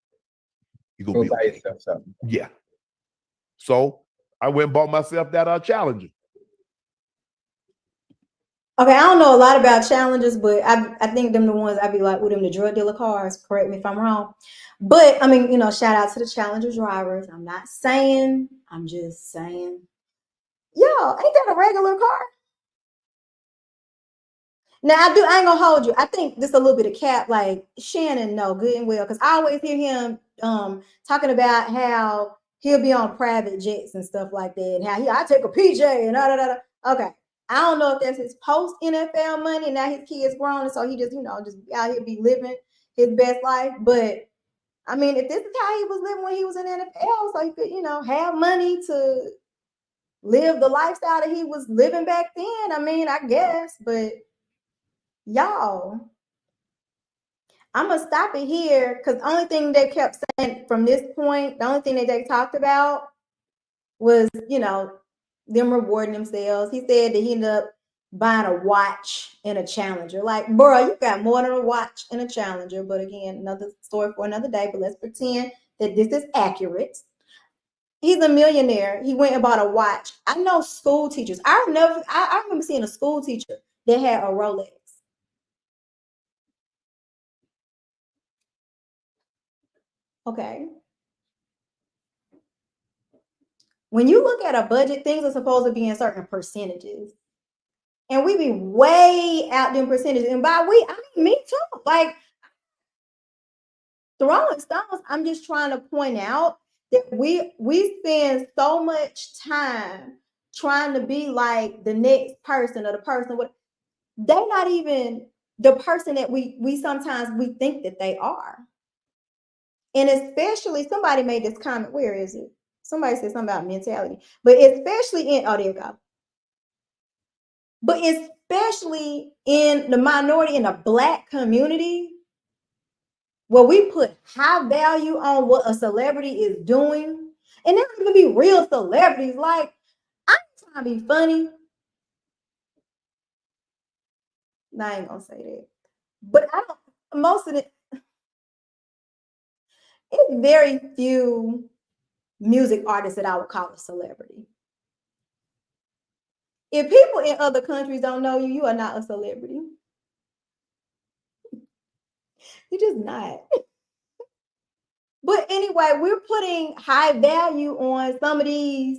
B: You go buy yourself something. Yeah. So I went and bought myself that Challenger.
A: Okay, I don't know a lot about Challengers, but I think them the ones I be like with them, the drug dealer cars. Correct me if I'm wrong. But I mean, shout out to the Challenger drivers. I'm just saying. Yo, ain't that a regular car? Now I ain't gonna hold you. I think this a little bit of cap, like Shannon know good and well, because I always hear him talking about how he'll be on private jets and stuff like that, and how I take a PJ and da. Okay. I don't know if that's his post NFL money and now his kid's grown, and so he just, just out here be living his best life. But I mean, if this is how he was living when he was in NFL, so he could, have money to live the lifestyle that he was living back then. I mean, I guess, but y'all, I'm gonna stop it here because the only thing they kept saying from this point, the only thing that they talked about was, them rewarding themselves. He said that he ended up buying a watch and a Challenger. Like, bro, you got more than a watch and a Challenger. But again, another story for another day. But let's pretend that this is accurate. He's a millionaire. He went and bought a watch. I know school teachers. I remember seeing a school teacher that had a Rolex. Okay. When you look at a budget, things are supposed to be in certain percentages. And we be way out them percentages. And by we, I mean me too. Like the Rolling Stones, I'm just trying to point out that we spend so much time trying to be like the next person or the person with they're not even the person that we sometimes we think that they are. And especially somebody made this comment. Where is it? Somebody said something about mentality, but especially in there you go. But especially in the minority in the Black community, where we put high value on what a celebrity is doing, and they're gonna be real celebrities. Like, I'm trying to be funny. No, I ain't gonna say that. But I don't most of it, it's very few music artists that I would call a celebrity. If people in other countries don't know you, you are not a celebrity. You're just not. But anyway, we're putting high value on some of these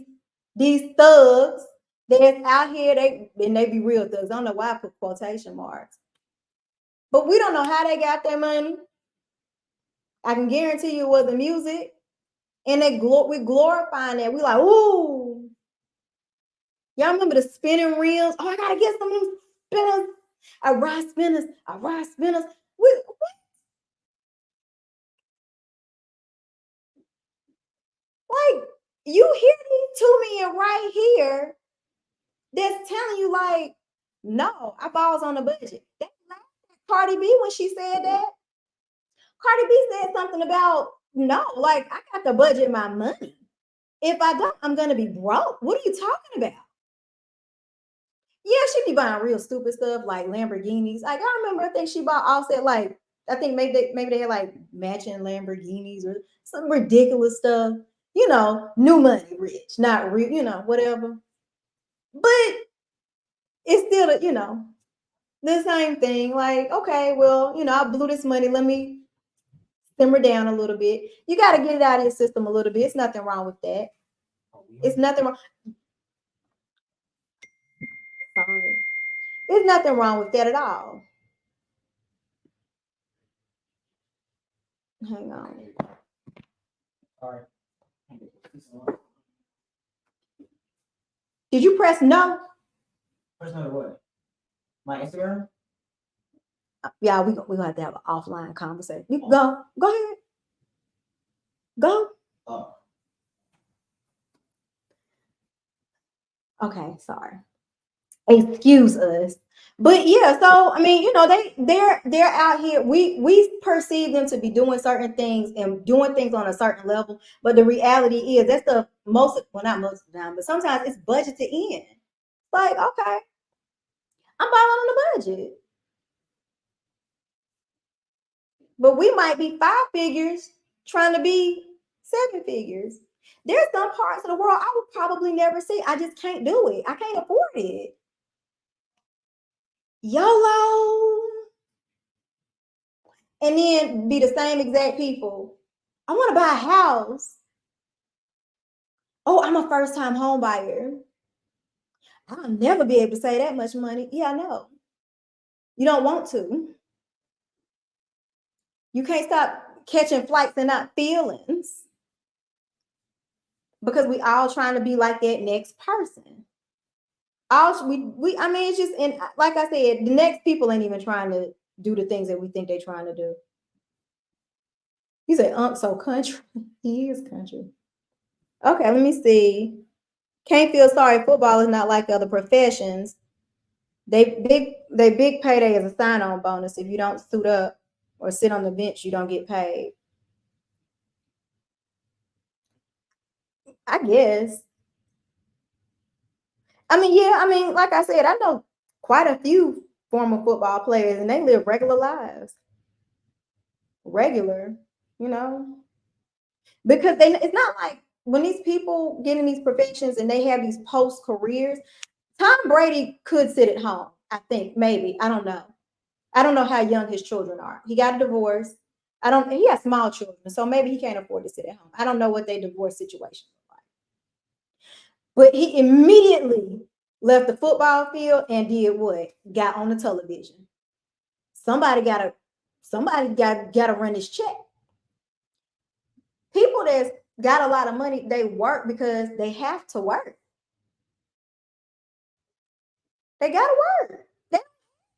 A: thugs that's out here. They be real thugs. I don't know why I put quotation marks. But we don't know how they got their money. I can guarantee you it wasn't music. And we glorifying that. We like, ooh. Y'all remember the spinning reels? Oh, I gotta get some of them spinners. I ride spinners. What? Like, you hear these two men right here that's telling you, like, no, I balls on a budget. That Cardi B when she said that. Cardi B said something about, no, like, I got to budget my money. If I don't, I'm gonna be broke. What are you talking about? Yeah, she be buying real stupid stuff like Lamborghinis. Like, I remember, I think she bought Offset, like, I think maybe they had like matching Lamborghinis or some ridiculous stuff. New money rich, not real, whatever. But it's still, the same thing. Like, okay, well, I blew this money. Let me simmer down a little bit. You got to get it out of your system a little bit. It's nothing wrong with that. It's nothing wrong. Sorry. There's nothing wrong with that at all. Hang on.
D: All right.
A: Did you press no?
D: Press no to what? My Instagram?
A: Yeah, we're gonna have to have an offline conversation. You go ahead. Go.
D: Oh.
A: Okay, sorry. Excuse us. But yeah, so I mean, they're out here. We perceive them to be doing certain things and doing things on a certain level, but the reality is that's the not most of the time, but sometimes it's budgeted in. Like, okay, I'm balling on the budget. But we might be 5 figures trying to be 7 figures. There's some parts of the world I would probably never see. I just can't do it. I can't afford it. YOLO. And then be the same exact people. I want to buy a house. Oh, I'm a first-time home buyer. I'll never be able to save that much money. Yeah, I know. You don't want to. You can't stop catching flights and not feelings. Because we all trying to be like that next person. I mean, it's just, and like I said, the next people ain't even trying to do the things that we think they're trying to do. You say, so country. He is country. Okay, let me see. Can't feel sorry. Football is not like other professions. They big payday is a sign-on bonus. If you don't suit up or sit on the bench, you don't get paid. I guess. I mean, yeah, I mean, like I said, I know quite a few former football players and they live regular lives. Regular, you know. Because it's not like when these people get in these professions and they have these post careers, Tom Brady could sit at home, I think, maybe. I don't know. I don't know how young his children are. He got a divorce. He has small children, so maybe he can't afford to sit at home. I don't know what their divorce situation is like. But he immediately left the football field and did what? Got on the television. Somebody gotta run this check. People that's got a lot of money, they work because they have to work. They gotta work. That's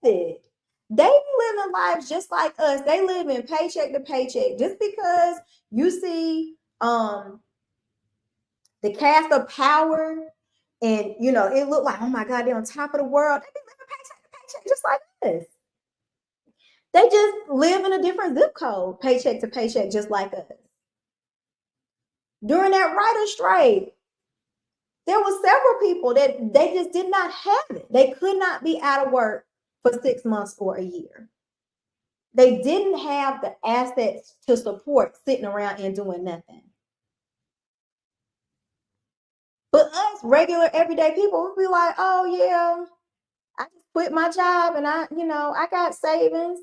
A: it. They living lives just like us. They live in paycheck to paycheck. Just because you see the cast of power and you know it look like, oh my God, they're on top of the world. They be living paycheck to paycheck just like us. They just live in a different zip code, paycheck to paycheck, just like us. During that writer's strike, there were several people that they just did not have it. They could not be out of work for 6 months or a year. They didn't have the assets to support sitting around and doing nothing. But us regular everyday people would be like, oh yeah, I just quit my job and I got savings.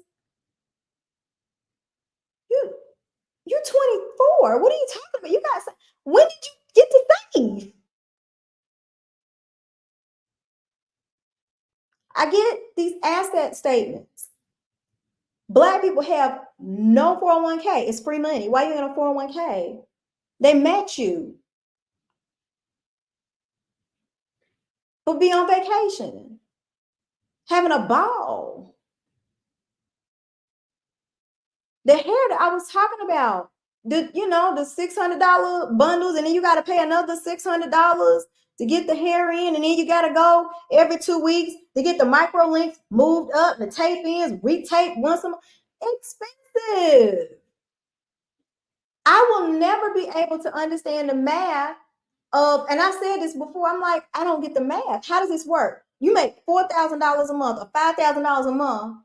A: You're 24. What are you talking about? You got, when did you get to save? I get these asset statements. Black people have no 401k. It's free money. Why are you in a 401k? They match you. But be on vacation, having a ball. The hair that I was talking about, the $600 bundles, and then you got to pay another $600 to get the hair in, and then you got to go every 2 weeks to get the micro links moved up, the tape ins retaped once a month. Expensive. I will never be able to understand the math of, and I've said this before, I'm like, I don't get the math. How does this work? You make $4,000 a month or $5,000 a month,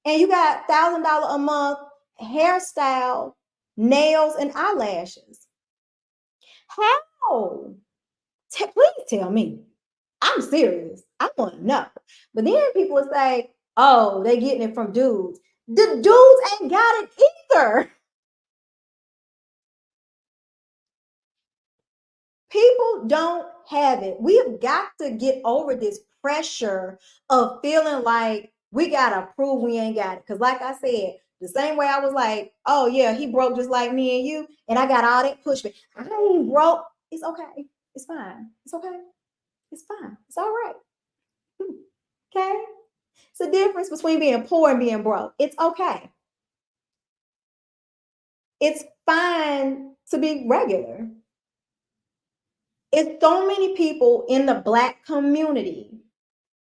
A: and you got $1,000 a month hairstyle, nails, and eyelashes. How? Please tell me. I'm serious. I want to know. But then people will say, oh, they getting it from dudes. The dudes ain't got it either. People don't have it. We have got to get over this pressure of feeling like we got to prove we ain't got it. Because like I said, the same way I was like, oh yeah, he broke just like me and you, and I got all that pushback. I ain't broke. It's okay. It's fine. It's okay. It's fine. It's all right. Okay? It's a difference between being poor and being broke. It's okay. It's fine to be regular. It's so many people in the Black community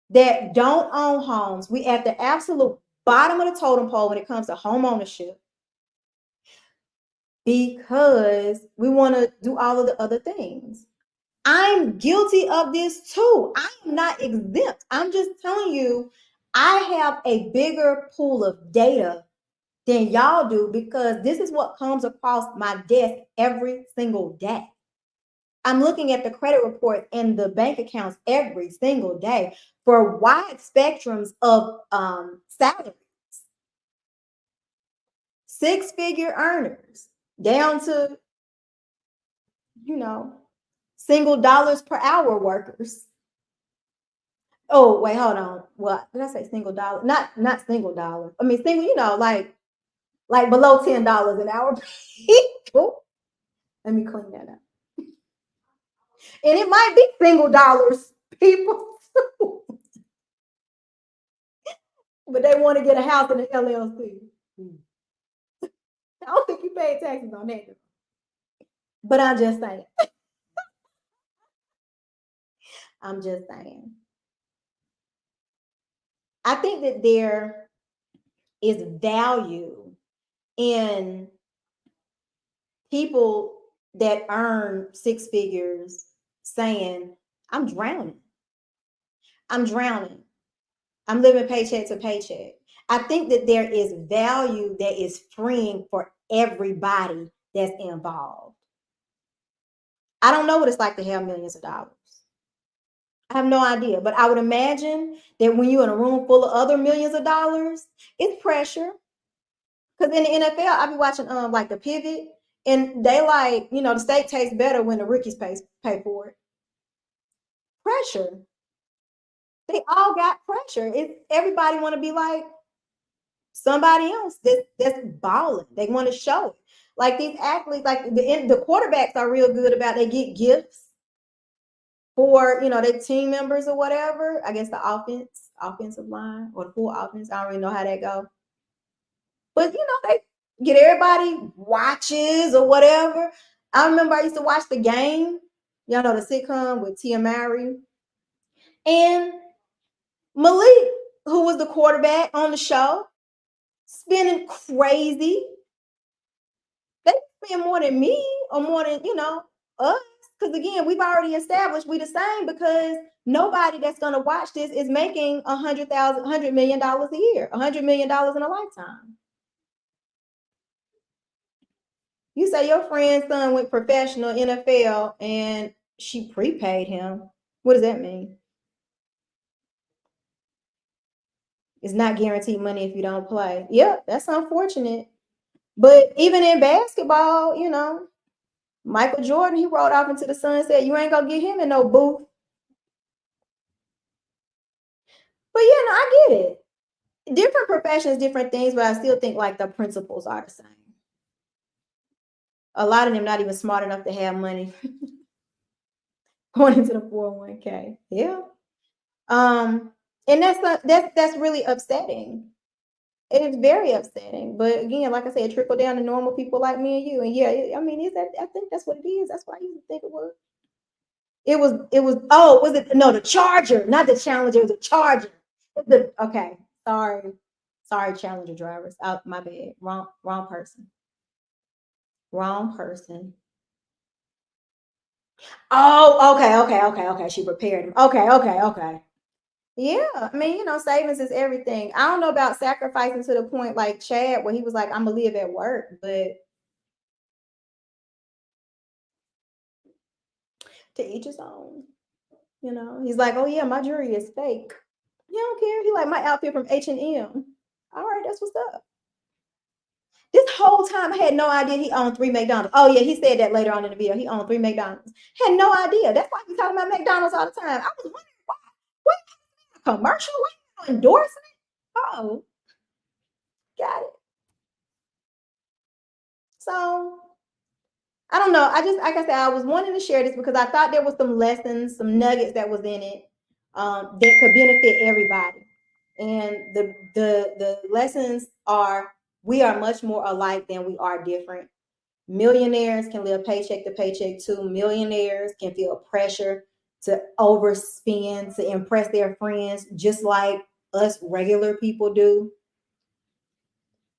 A: that don't own homes. We at the absolute bottom of the totem pole when it comes to home ownership because we want to do all of the other things. I'm guilty of this too. I am not exempt. I'm just telling you, I have a bigger pool of data than y'all do because this is what comes across my desk every single day. I'm looking at the credit report and the bank accounts every single day for wide spectrums of salaries. 6-figure earners down to, single dollars per hour workers. Oh, wait, hold on. What did I say? Single dollar? Not single dollar. I mean, single, like below $10 an hour people. Let me clean that up. And it might be single dollars people too. But they want to get a house in an LLC. I don't think you pay taxes on that. But I'm just saying. I'm just saying. I think that there is value in people that earn six figures saying, I'm drowning. I'm drowning. I'm living paycheck to paycheck. I think that there is value that is freeing for everybody that's involved. I don't know what it's like to have millions of dollars. I have no idea, but I would imagine that when you're in a room full of other millions of dollars, it's pressure. Because in the NFL, I be watching like the pivot, and they like, the steak tastes better when the rookies pay for it. Pressure. They all got pressure. Everybody want to be like somebody else that's balling. They want to show it. Like these athletes, like the quarterbacks are real good about, they get gifts for, their team members or whatever. I guess the offensive line or the full offense. I don't really know how that go. But they get everybody watches or whatever. I remember I used to watch The Game. Y'all know the sitcom with Tia Mowry. And Malik, who was the quarterback on the show, spending crazy. They spend more than me or more than, us. Because again, we've already established we the same, because nobody that's going to watch this is making $100 million a year, $100 million in a lifetime. You say your friend's son went professional NFL and she prepaid him. What does that mean? It's not guaranteed money if you don't play. Yep, that's unfortunate. But even in basketball, Michael Jordan, he rode off into the sunset. You ain't gonna get him in no booth. But I get it. Different professions, different things, but I still think like the principles are the same. A lot of them not even smart enough to have money going into the 401k. Yeah. And that's really upsetting. It is very upsetting. But again, like I said, trickle down to normal people like me and you. And yeah, I mean, I think that's what it is. That's what I used to think it was. The Charger, not the Challenger, it was a Charger. Okay. Sorry, Challenger drivers. My bad. Wrong person. Oh, okay. She prepared him. Okay. Yeah, I mean, savings is everything. I don't know about sacrificing to the point like Chad, where he was like, I'm gonna live at work, but to each his own. He's like, oh yeah, my jewelry is fake. He don't care. He like, my outfit from H&M. All right, that's what's up. This whole time, I had no idea he owned 3 McDonald's. Oh yeah, he said that later on in the video. He owned 3 McDonald's. Had no idea. That's why he's talking about McDonald's all the time. I was wondering why. What commercial? What endorsement? Oh, got it. So I don't know. Like I said, I was wanting to share this because I thought there was some lessons, some nuggets that was in it that could benefit everybody. And the lessons are, we are much more alike than we are different. Millionaires can live paycheck to paycheck too. Millionaires can feel pressure to overspend, to impress their friends, just like us regular people do.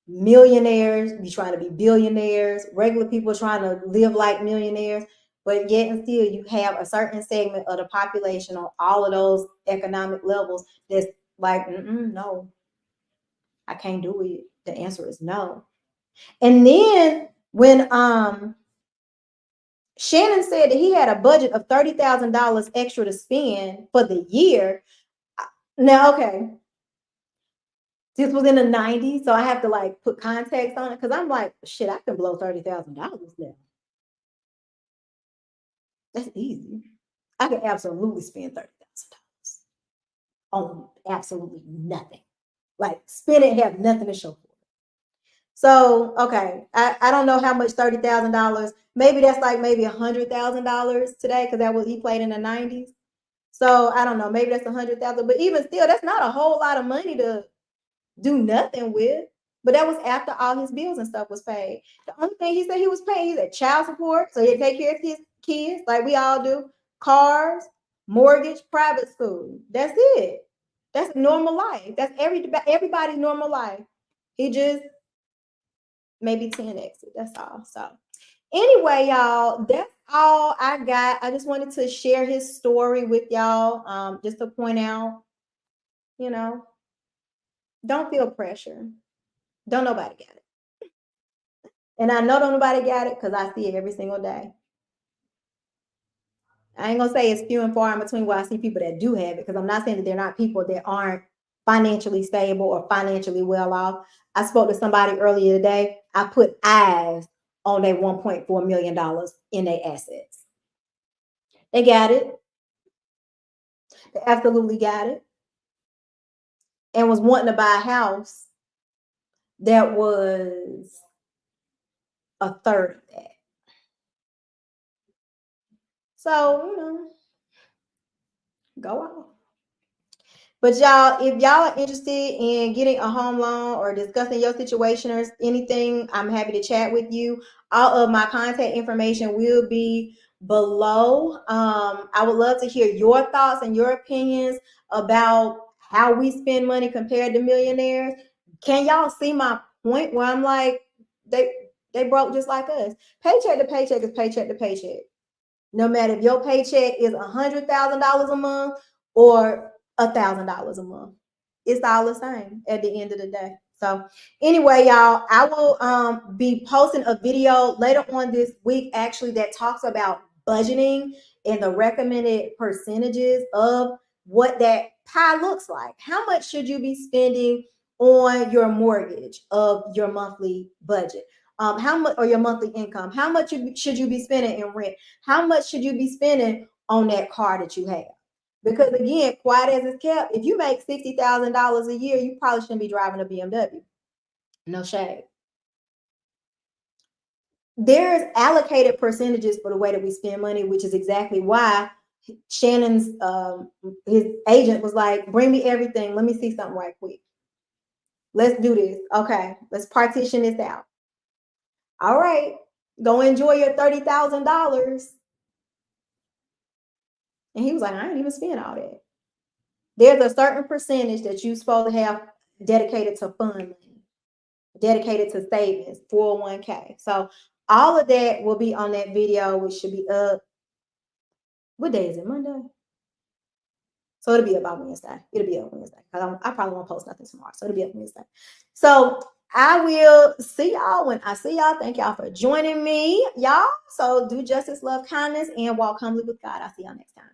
A: Millionaires be trying to be billionaires. Regular people trying to live like millionaires. But yet and still, you have a certain segment of the population on all of those economic levels that's like, no, I can't do it. The answer is no. And then when Shannon said that he had a budget of $30,000 extra to spend for the year. Now, okay, this was in the 90s, so I have to like put context on it, because I'm like, shit, I can blow $30,000 now. That's easy. I can absolutely spend $30,000 on absolutely nothing. Like, spend it, have nothing to show for it. So, okay, I don't know how much $30,000. Maybe that's like maybe $100,000 today, because that was, he played in the 90s. So I don't know, maybe that's 100,000, but even still, that's not a whole lot of money to do nothing with. But that was after all his bills and stuff was paid. The only thing he said he was paying, he said child support, so he take care of his kids like we all do, cars, mortgage, private school. That's it. That's normal life. That's everybody's normal life. He just maybe 10x it. That's all. So anyway, y'all, that's all I got. I just wanted to share his story with y'all. Just to point out, you know, don't feel pressure. Don't nobody get it. And I know don't nobody got it because I see it every single day. I ain't gonna say it's few and far in between where I see people that do have it, because I'm not saying that they're not people that aren't financially stable or financially well off. I spoke to somebody earlier today. I put eyes on their $1.4 million in their assets. They got it. They absolutely got it. And was wanting to buy a house that was a third of that. So, you know, go on. But y'all, if y'all are interested in getting a home loan or discussing your situation or anything, I'm happy to chat with you. All of my contact information will be below. I would love to hear your thoughts and your opinions about how we spend money compared to millionaires. Can y'all see my point where I'm like, they broke just like us? Paycheck to paycheck is paycheck to paycheck. No matter if your paycheck is $100,000 a month or $1,000 a month, it's all the same at the end of the day. So anyway, y'all, I will be posting a video later on this week actually that talks about budgeting and the recommended percentages of what that pie looks like. How much should you be spending on your mortgage of your monthly budget? How much, or your monthly income? How much should you be spending in rent? How much should you be spending on that car that you have? Because again, quiet as it's kept, if you make $60,000 a year, you probably shouldn't be driving a BMW. No shade. There's allocated percentages for the way that we spend money, which is exactly why Shannon's his agent was like, bring me everything. Let me see something right quick. Let's do this. Okay, let's partition this out. All right, go enjoy your $30,000. And he was like, I ain't even spend all that. There's a certain percentage that you're supposed to have dedicated to fund money, dedicated to savings, 401k. So all of that will be on that video, which should be up. What day is it? Monday? So it'll be up by Wednesday. It'll be up Wednesday. I probably won't post nothing tomorrow. So it'll be up Wednesday. So I will see y'all when I see y'all. Thank y'all for joining me, y'all. So do justice, love kindness, and walk humbly with God. I'll see y'all next time.